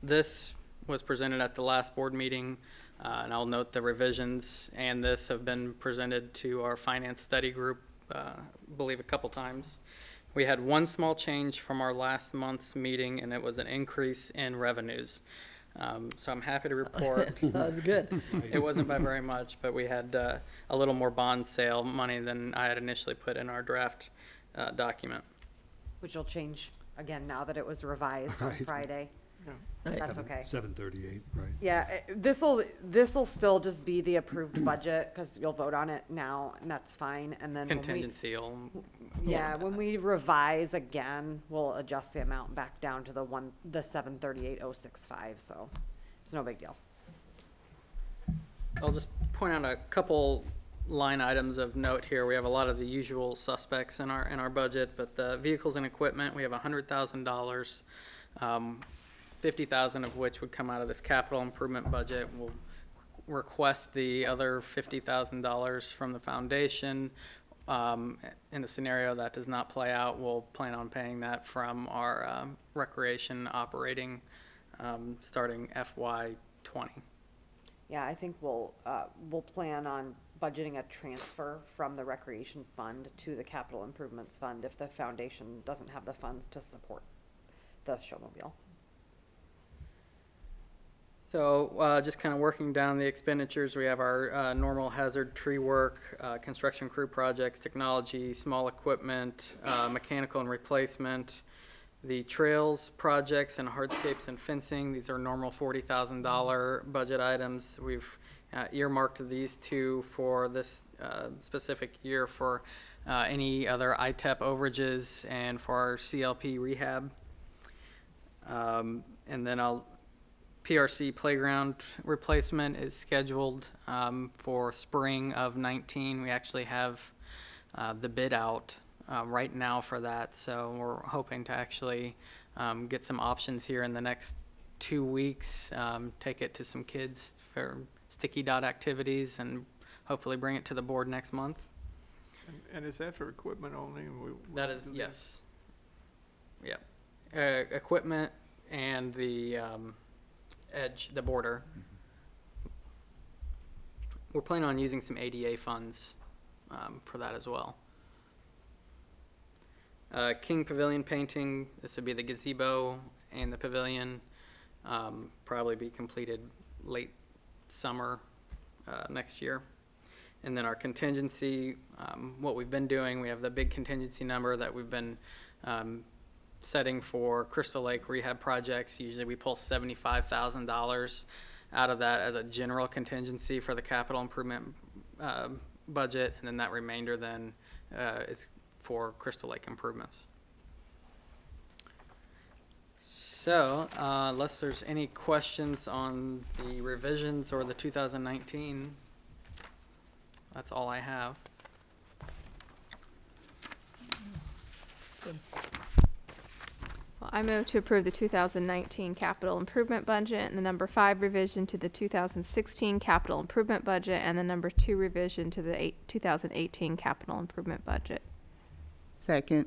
This was presented at the last board meeting, and I'll note the revisions, and this have been presented to our finance study group, I believe a couple times. We had one small change from our last month's meeting, and it was an increase in revenues. So I'm happy to report. Sounds good. It wasn't by very much, but we had a little more bond sale money than I had initially put in our draft document. Which will change again now that it was revised on Right. Friday. Right. That's okay. 738, right? Yeah, this'll still just be the approved budget because you'll vote on it now, and that's fine. And then Contingency will. when we revise again, we'll adjust the amount back down to the 738,065. So it's no big deal. I'll just point out a couple line items of note here. We have a lot of the usual suspects in our budget, but the vehicles and equipment, we have $100,000. 50,000 of which would come out of this capital improvement budget. We'll request the other $50,000 from the foundation. In the scenario that does not play out, we'll plan on paying that from our recreation operating starting FY20. Yeah, I think we'll plan on budgeting a transfer from the recreation fund to the capital improvements fund if the foundation doesn't have the funds to support the showmobile. So just kind of working down the expenditures, we have our normal hazard tree work, construction crew projects, technology, small equipment, mechanical and replacement, the trails projects and hardscapes and fencing. These are normal $40,000 budget items. We've earmarked these two for this specific year for any other ITEP overages and for our CLP rehab. And then PRC playground replacement is scheduled for spring of 19. We actually have the bid out right now for that, so we're hoping to actually get some options here in the next 2 weeks, take it to some kids for sticky dot activities, and hopefully bring it to the board next month. And is that for equipment only? That is, yes. Yeah. Equipment and the edge, the border. We're planning on using some ADA funds for that as well. King Pavilion painting, this would be the gazebo and the pavilion, probably be completed late summer next year. And then our contingency, what we've been doing, we have the big contingency number that we've been setting for Crystal Lake rehab projects. Usually we pull $75,000 out of that as a general contingency for the capital improvement budget, and then that remainder then is for Crystal Lake improvements. So, unless there's any questions on the revisions or the 2019, that's all I have. Well, I move to approve the 2019 capital improvement budget and the number 5 revision to the 2016 capital improvement budget and the number 2 revision to the 2018 capital improvement budget. Second.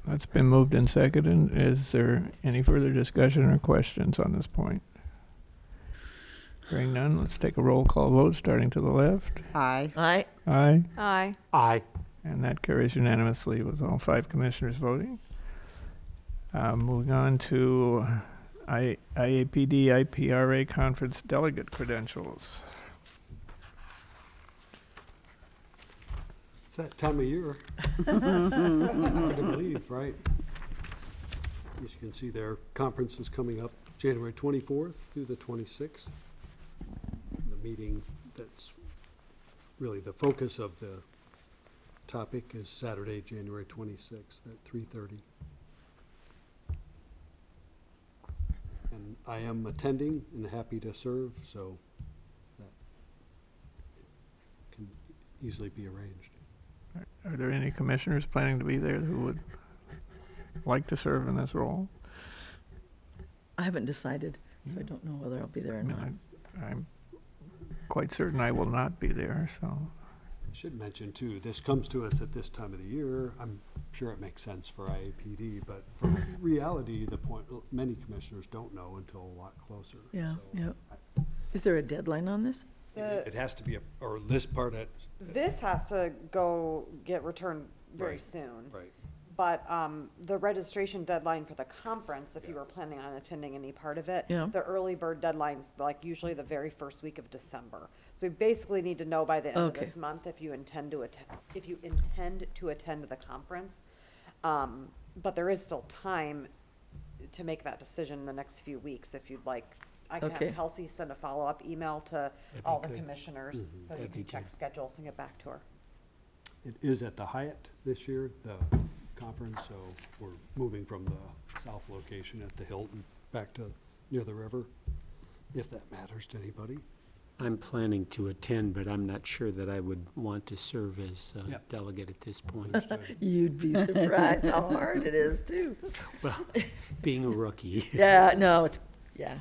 That's been moved and seconded. Is there any further discussion or questions on this point? Hearing none, let's take a roll call vote, starting to the left. Aye. Aye. Aye. Aye. Aye. And that carries unanimously with all 5 commissioners voting. Moving on to IAPD IPRA conference delegate credentials. It's that time of year. Hard to believe, right? As you can see, their conference is coming up January 24th through the 26th. The meeting that's really the focus of the topic is Saturday, January 26th at 3:30. And I am attending and happy to serve, so that can easily be arranged. Are there any commissioners planning to be there who would like to serve in this role? I haven't decided, so I don't know whether I'll be there or not. I'm quite certain I will not be there, so. I should mention too, this comes to us at this time of the year. I'm sure it makes sense for IAPD, but for reality, the point, many commissioners don't know until a lot closer. Yeah, So yeah. Is there a deadline on this? It has to be, or this part at. This has to go get returned very Right. soon. Right. But the registration deadline for the conference, if you were planning on attending any part of it, Yeah. the early bird deadline's like usually the very first week of December. So we basically need to know by the end Okay. of this month if you intend to attend the conference. But there is still time to make that decision in the next few weeks if you'd like. I can Okay. have Kelsey send a follow-up email to all the commissioners so you That'd be can check good. schedules and get back to her. It is at the Hyatt this year, the conference, so we're moving from the south location at the Hilton back to near the river, if that matters to anybody. I'm planning to attend, but I'm not sure that I would want to serve as a Yep. delegate at this point. You'd be surprised how hard it is too. Well, being a rookie. Yeah, no, it's, yeah.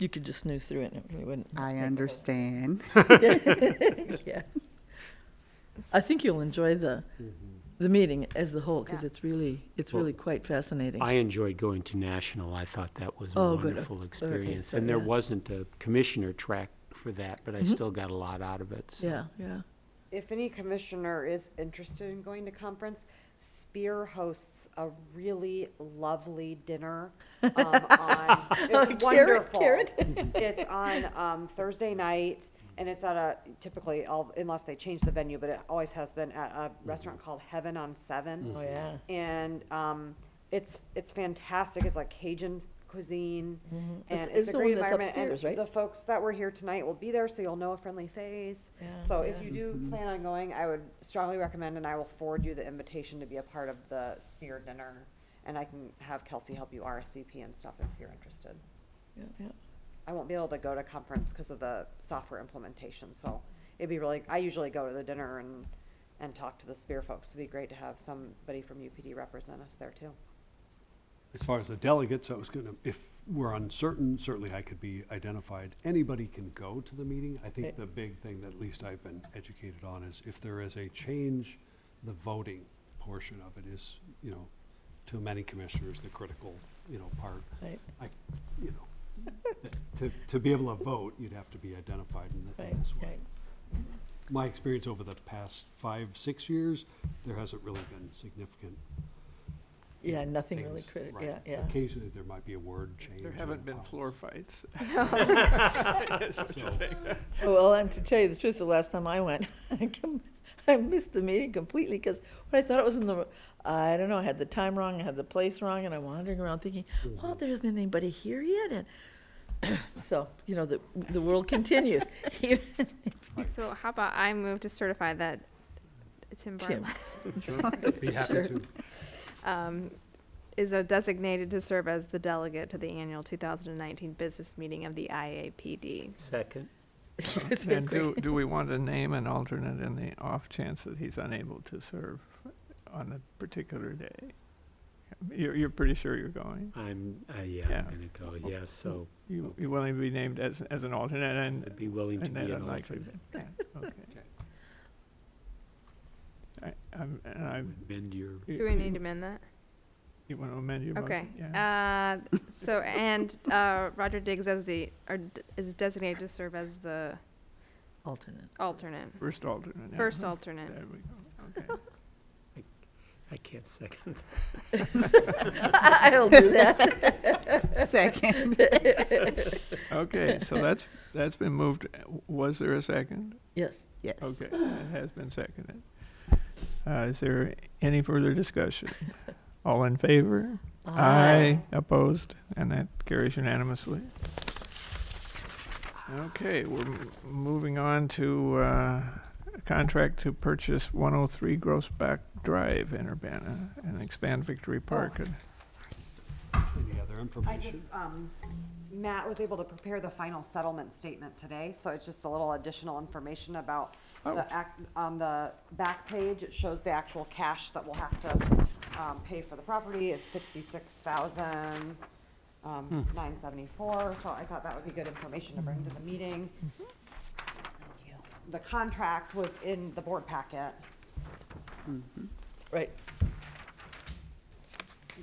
You could just snooze through it and it really wouldn't. I understand. Yeah. I think you'll enjoy the meeting as the whole, because Yeah. it's Well, really quite fascinating. I enjoyed going to National. I thought that was a Oh, good. wonderful Okay, experience. so, And there yeah. wasn't a commissioner track for that, but I still got a lot out of it, so. Yeah, yeah. If any commissioner is interested in going to conference, Spear hosts a really lovely dinner on, it's wonderful. Carrot? It's on Thursday night, and it's at a, typically, unless they change the venue, but it always has been at a restaurant called Heaven on 7. Oh, yeah. And it's fantastic. It's like Cajun cuisine, and It's it's a the great one that's environment. And upstairs, right? the folks that were here tonight will be there, so you'll know a friendly face. Yeah, So if yeah. you do plan on going, I would strongly recommend, and I will forward you the invitation to be a part of the Spear dinner, and I can have Kelsey help you RSVP and stuff if you're interested. Yeah, yeah. I won't be able to go to conference because of the software implementation, so it'd be really, I usually go to the dinner and talk to the Spear folks. It'd be great to have somebody from UPD represent us there too. As far as the delegates, I was gonna, if we're uncertain, certainly I could be identified. Anybody can go to the meeting. I think Okay. the big thing that at least I've been educated on is if there is a change, the voting portion of it is, you know, to many commissioners, the critical, you know, part. Right. You know, to be able to vote, you'd have to be identified in Right, this way. right. My experience over the past 5-6 years, there hasn't really been significant Yeah, nothing really things, critical, right. yeah, yeah. Occasionally, there might be a word change. There in haven't been policy. floor fights. That's what you're So- saying. Oh, well, and to tell you the truth, the last time I went, I missed the meeting completely because what I thought it was in the, I don't know, I had the time wrong, I had the place wrong, and I'm wandering around thinking, well, there isn't anybody here yet, and so, you know, the world continues. Even So how about I move to certify that Tim Tim. Bartlett Be happy Sure. to. is designated to serve as the delegate to the annual 2019 business meeting of the IAPD. Second. It's been And great. do we want to name an alternate in the off chance that he's unable to serve on a particular day? You're pretty sure you're going? Yeah, Yeah. I'm gonna go, yes, so You willing to be named as an alternate and? I'd be willing to and be that an unlikely alternate. that- Okay. I'm. Amend your, Do we need to amend that? You want to amend your Okay. motion? Yeah. So, and Roger Diggs is designated to serve as the Alternate. alternate, First alternate. yeah. first alternate. There we go. Okay. I can't second. I'll do that. Second. Okay, so that's been moved. Was there a second? Yes. Yes. Okay, it has been seconded. Is there any further discussion? All in favor? Aye. Opposed? And that carries unanimously. Okay, we're moving on to a contract to purchase 103 Grossback Drive in Urbana and expand Victory Park. Any other I information? just, Matt was able to prepare the final settlement statement today, so it's just a little additional information about on the back page, it shows the actual cash that we'll have to, pay for the property is $66,974, so I thought that would be good information to bring to the meeting. The contract was in the board packet, Right.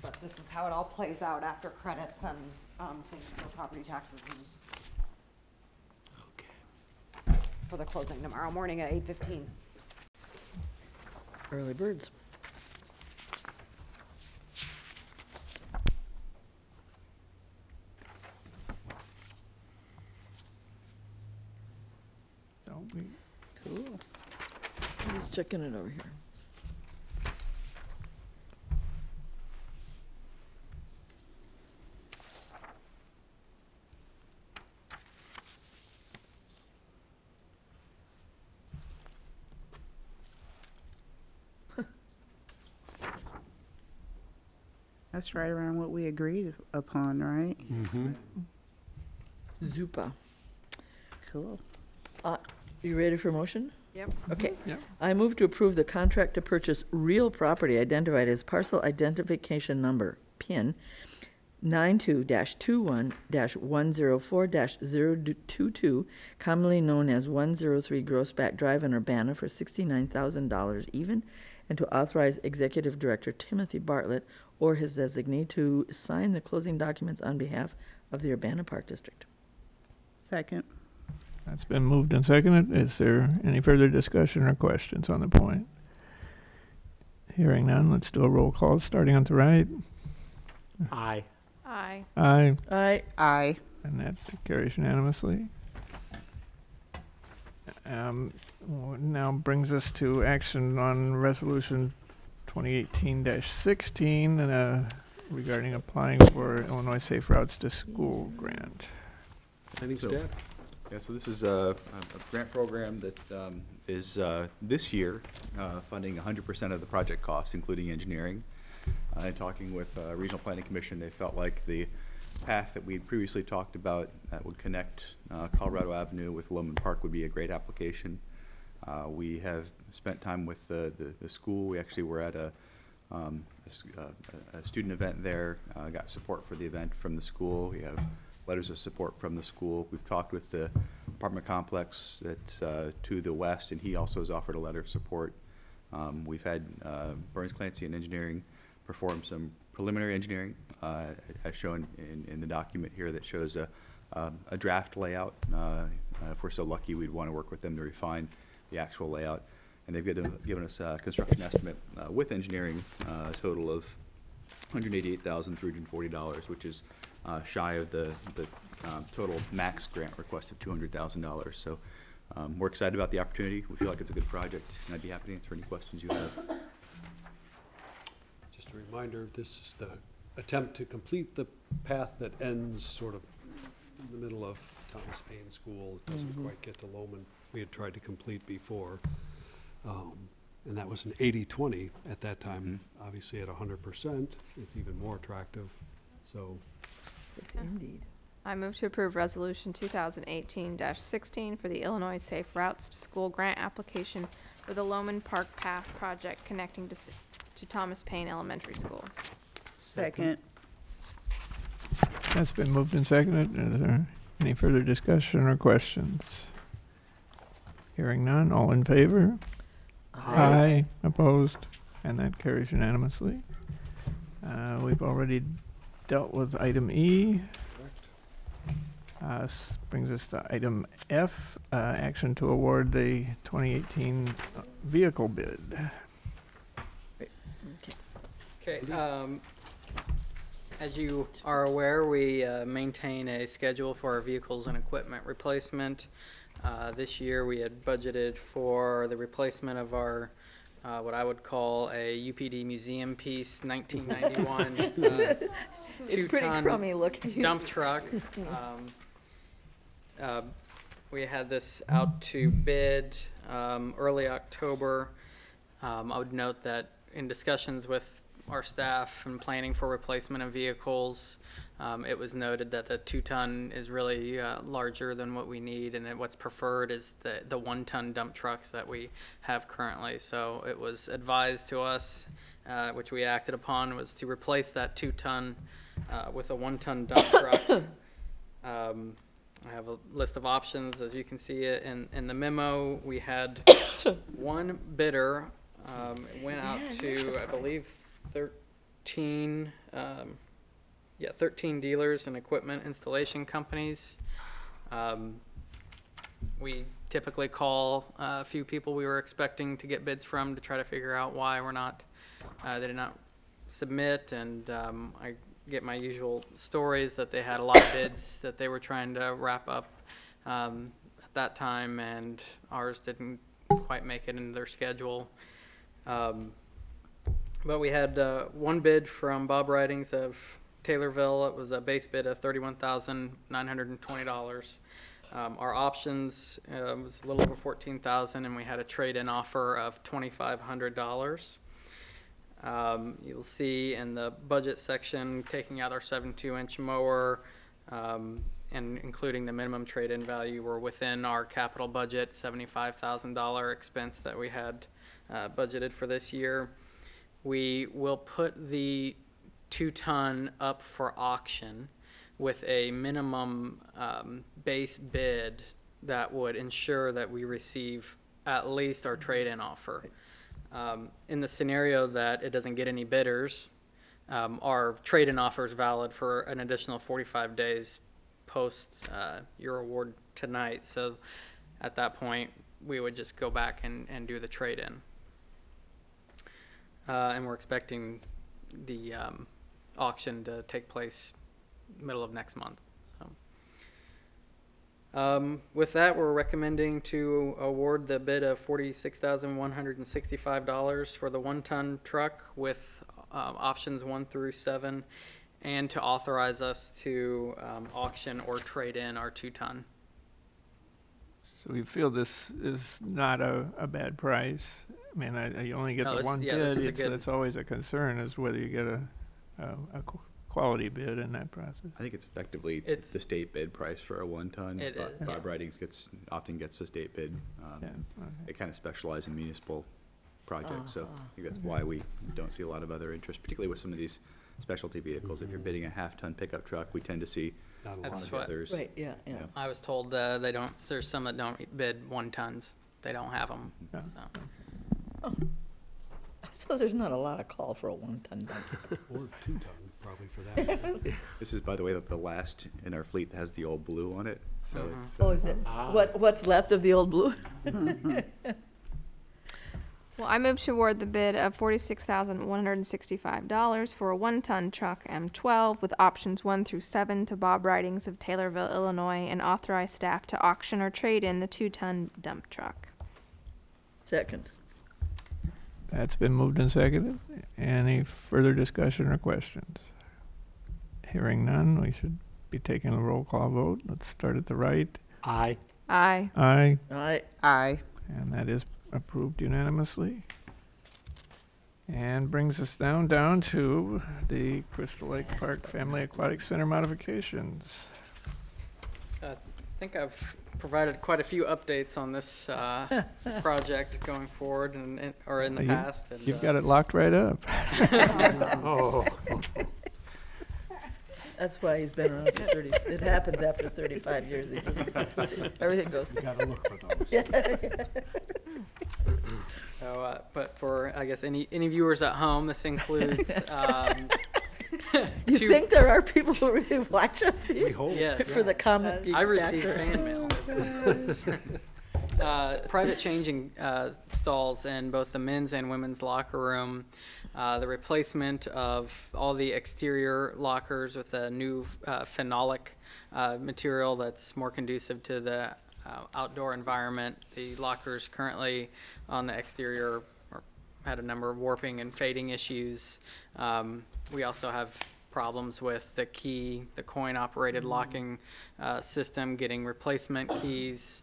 but this is how it all plays out after credits and, things for property taxes and Okay. for the closing tomorrow morning at 8:15. Early birds. So we, Cool. I'm just checking it over here. That's right around what we agreed upon, right? Mm-hmm. Zupa. Cool. You ready for a motion? Yep. Okay. yeah, I move to approve the contract to purchase real property identified as parcel identification number, PIN, 92-21-104-022, commonly known as 103 Grossback Drive in Urbana for $69,000 even, and to authorize Executive Director Timothy Bartlett or his designee to sign the closing documents on behalf of the Urbana Park District. Second. That's been moved and seconded. Is there any further discussion or questions on the point? Hearing none, let's do a roll call, starting on the right. Aye. Aye. Aye, Aye. and that carries unanimously. Now brings us to action on Resolution 2018-16 regarding applying for Illinois Safe Routes to School grant. Any So- staff? Yeah, so this is a grant program that is this year funding 100% of the project costs, including engineering. And talking with Regional Planning Commission, they felt like the path that we had previously talked about that would connect Colorado Avenue with Loman Park would be a great application. We have spent time with the school. We actually were at a student event there, got support for the event from the school. We have letters of support from the school. We've talked with the apartment complex that's to the west, and he also has offered a letter of support. We've had Burns Clancy and Engineering perform some preliminary engineering, as shown in the document here that shows a draft layout. If we're so lucky, we'd want to work with them to refine the actual layout. And they've given us a construction estimate with engineering, a total of $188,340, which is shy of the total max grant request of $200,000. So we're excited about the opportunity. We feel like it's a good project, and I'd be happy to answer any questions you have. Just a reminder, this is the attempt to complete the path that ends sort of in the middle of Thomas Paine School. It doesn't quite get to Loman. We had tried to complete before. And that was an 80-20 at that time. Obviously at 100%, it's even more attractive. So Yes, indeed. I move to approve Resolution 2018-16 for the Illinois Safe Routes to School grant application for the Loman Park Path project connecting to Thomas Paine Elementary School. Second. That's been moved and seconded. Is there any further discussion or questions? Hearing none, all in favor? Aye. Opposed? And that carries unanimously. We've already dealt with item E. Brings us to item F, action to award the 2018 vehicle bid. Okay, as you are aware, we maintain a schedule for our vehicles and equipment replacement. This year, we had budgeted for the replacement of our, what I would call a UPD museum piece, 1991 It's pretty crummy looking. dump truck. We had this out to bid early October. I would note that in discussions with our staff and planning for replacement of vehicles, it was noted that the 2-ton is really larger than what we need, and that what's preferred is the 1-ton dump trucks that we have currently. So it was advised to us, which we acted upon, was to replace that 2-ton with a 1-ton dump truck. I have a list of options, as you can see it in the memo. We had one bidder. It went out to, I believe, 13 dealers and equipment installation companies. We typically call a few people we were expecting to get bids from to try to figure out why they did not submit, and I get my usual stories that they had a lot of bids that they were trying to wrap up at that time, and ours didn't quite make it into their schedule. But we had one bid from Bob Ridings of Taylorville. It was a base bid of $31,920. Our options was a little over $14,000, and we had a trade-in offer of $2,500. You'll see in the budget section, taking out our 7.2-inch mower and including the minimum trade-in value, we're within our capital budget, $75,000 expense that we had budgeted for this year. We will put the 2-ton up for auction with a minimum base bid that would ensure that we receive at least our trade-in offer. In the scenario that it doesn't get any bidders, our trade-in offer is valid for an additional 45 days post your award tonight. So at that point, we would just go back and do the trade-in. And we're expecting the auction to take place middle of next month. So. With that, we're recommending to award the bid of $46,165 for the 1-ton truck with options 1 through 7, and to authorize us to auction or trade in our 2-ton. So we feel this is not a bad price. I mean, you only get No, the this- one yeah, this bid. is a good- It's always a concern is whether you get a quality bid in that process. I think it's effectively It's- the state bid price for a 1-ton. It is, yeah. Bob Ridings often gets the state bid. Yeah, okay. They kind of specialize in municipal projects, so I think that's why we don't see a lot of other interest, particularly with some of these specialty vehicles. If you're bidding a half-ton pickup truck, we tend to see Not a a lot. lot That's of what- others. Right, yeah, yeah. Yeah. I was told they don't. There's some that don't bid 1-tons. They don't have them. Yeah. So. I suppose there's not a lot of call for a 1-ton dump. Or 2-ton, probably for that. This is, by the way, the last in our fleet that has the old blue on it, so it's. Oh, is it? What's left of the old blue? Well, I move to award the bid of $46,165 for a 1-ton truck M12 with options 1 through 7 to Bob Ridings of Taylorville, Illinois, and authorize staff to auction or trade in the 2-ton dump truck. Second. That's been moved and seconded. Any further discussion or questions? Hearing none, we should be taking a roll call vote. Let's start at the right. Aye. Aye. Aye. All right. Aye. And that is approved unanimously. And brings us down to the Crystal Lake Park Family Aquatic Center modifications. I think I've provided quite a few updates on this project going forward or in the past. And, You've got it locked right up. Oh. That's why he's been around for 30, it happens after 35 years. It just, everything goes. You gotta look for those. So, but for, I guess, any viewers at home, this includes You think there are people who really watch us We hope. Yes. for the comic geek I received factor? fan mail. Private changing stalls in both the men's and women's locker room. The replacement of all the exterior lockers with a new phenolic material that's more conducive to the outdoor environment. The lockers currently on the exterior had a number of warping and fading issues. We also have problems with the coin-operated locking system, getting replacement keys.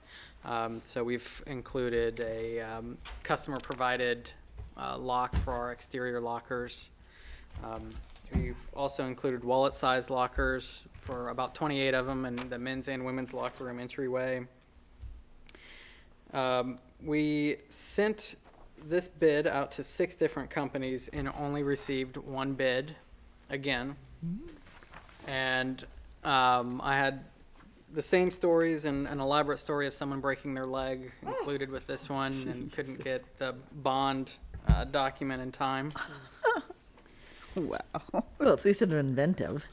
So we've included a customer-provided lock for our exterior lockers. We've also included wallet-sized lockers for about 28 of them in the men's and women's locker room entryway. We sent this bid out to 6 different companies and only received 1 bid again. And I had the same stories and an elaborate story of someone breaking their leg included with this one and couldn't get the bond document in time. Wow. Well, at least they're inventive.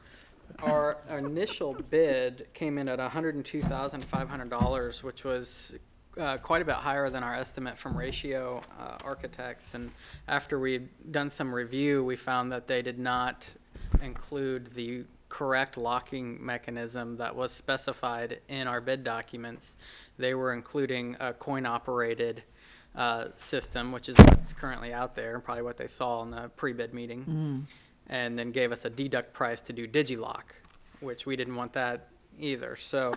Our initial bid came in at $102,500, which was quite a bit higher than our estimate from Ratio Architects. And after we'd done some review, we found that they did not include the correct locking mechanism that was specified in our bid documents. They were including a coin-operated system, which is what's currently out there, probably what they saw in the pre-bid meeting, and then gave us a deduct price to do DigiLock, which we didn't want that either. So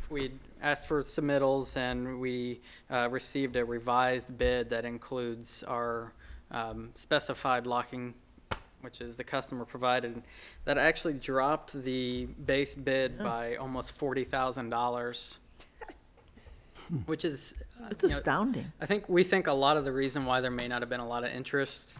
we asked for submittals, and we received a revised bid that includes our specified locking, which is the customer provided. That actually dropped the base bid by almost $40,000, which is It's you know, astounding. I think we think a lot of the reason why there may not have been a lot of interest,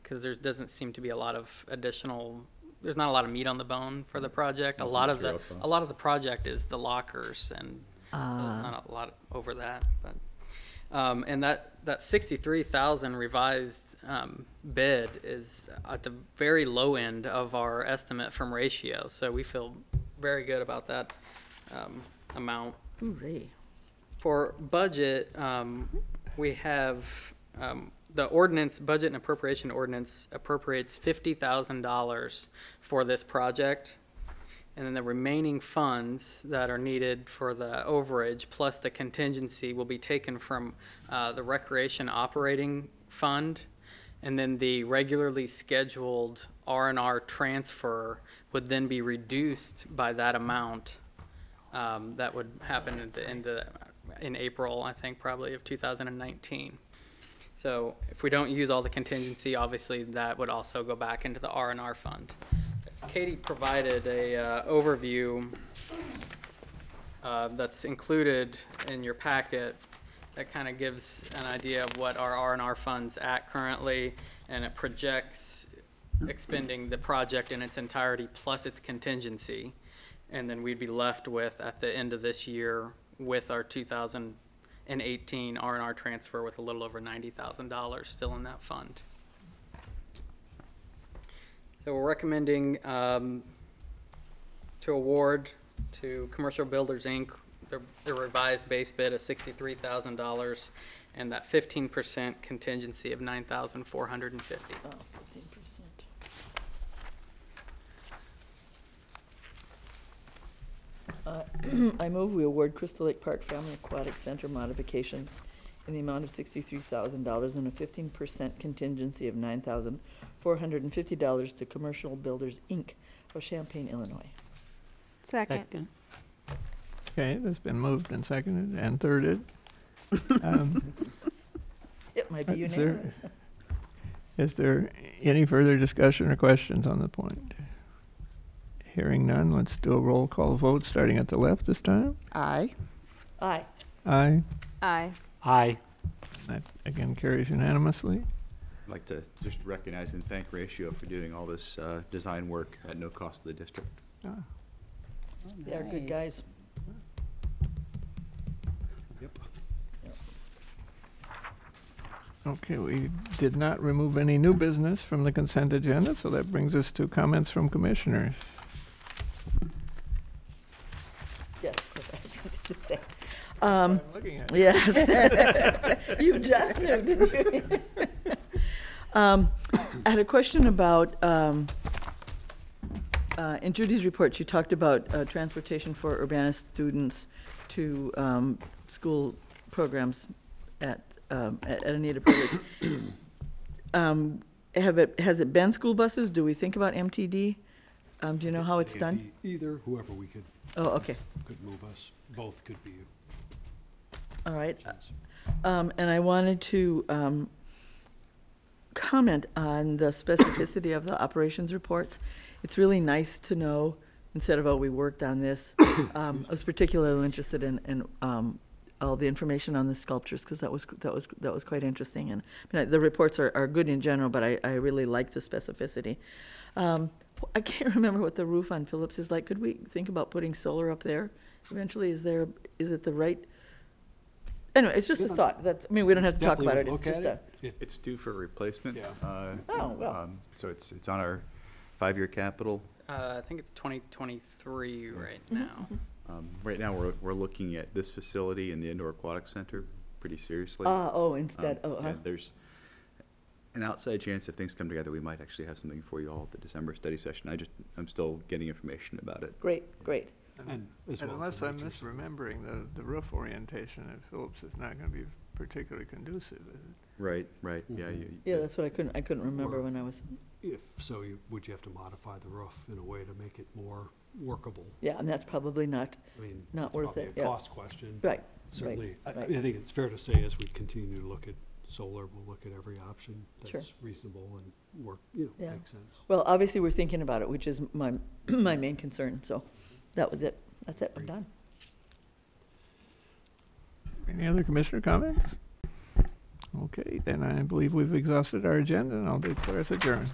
because there doesn't seem to be a lot of additional. There's not a lot of meat on the bone for the project. A lot of the project is the lockers, and not a lot over that. But And that 63,000 revised bid is at the very low end of our estimate from Ratio. So we feel very good about that amount. Hooray. For budget, we have the ordinance, budget and appropriation ordinance appropriates $50,000 for this project. And then the remaining funds that are needed for the overage plus the contingency will be taken from the recreation operating fund. And then the regularly scheduled R&R transfer would then be reduced by that amount. That would happen at the end of, in April, I think, probably of 2019. So if we don't use all the contingency, obviously that would also go back into the R&R fund. Katie provided a overview that's included in your packet that kind of gives an idea of what our R&R fund's at currently, and it projects expending the project in its entirety plus its contingency. And then we'd be left with, at the end of this year, with our 2018 R&R transfer with a little over $90,000 still in that fund. So we're recommending to award to Commercial Builders, Inc. the revised base bid of $63,000 and that 15% contingency of $9,450. Oh, 15%. I move we award Crystal Lake Park Family Aquatic Center modifications in the amount of $63,000 and a 15% contingency of $9,450 to Commercial Builders, Inc. of Champaign, Illinois. Second. Okay, that's been moved and seconded and thirded. It might be Is unanimous. Is there any further discussion or questions on the point? Hearing none, let's do a roll call vote, starting at the left this time. Aye. Aye. Aye. Aye. Aye. That again carries unanimously. I'd like to just recognize and thank Ratio for doing all this design work at no cost to the district. They are good guys. Yep. Okay, we did not remove any new business from the consent agenda, so that brings us to comments from commissioners. Yes, of course, I had something to say. I'm looking at Yes. You just knew, didn't you? I had a question about, in Judy's report, she talked about transportation for Urbana students to school programs at Anita Purvis. Has it been school buses? Do we think about MTD? Do you know how it's done? Either, whoever we could Oh, okay, move us, both could be. all right. And I wanted to comment on the specificity of the operations reports. It's really nice to know, instead of, oh, we worked on this. I was particularly interested in all the information on the sculptures, because that was quite interesting. And I mean, the reports are good in general, but I really like the specificity. I can't remember what the roof on Phillips is like. Could we think about putting solar up there eventually? Is it the right? Anyway, it's just a thought. I mean, we don't have to talk about it. It's just a. It's due for replacement. Yeah. Oh, well. So it's on our 5-year capital. I think it's 2023 right now. Right now, we're looking at this facility and the Indoor Aquatic Center pretty seriously. Instead. Yeah, there's an outside chance if things come together, we might actually have something for you all at the December study session. I'm still getting information about it. Great. And as well unless for I'm Richard's. misremembering, the roof orientation at Phillips is not going to be particularly conducive, is it? Right. Yeah. Yeah, that's what I couldn't remember when I was. If so, would you have to modify the roof in a way to make it more workable? Yeah, and that's probably not. I mean, Not it's worth probably it, a yeah. cost question. Right. Certainly, I right. think it's fair to say as we continue to look at solar, we'll look at every option Sure. that's reasonable and Yeah. makes sense. Well, obviously, we're thinking about it, which is my my main concern. So, that was it. That's it. I'm done. Any other commissioner comments? Okay, then I believe we've exhausted our agenda, and I'll declare us adjourned.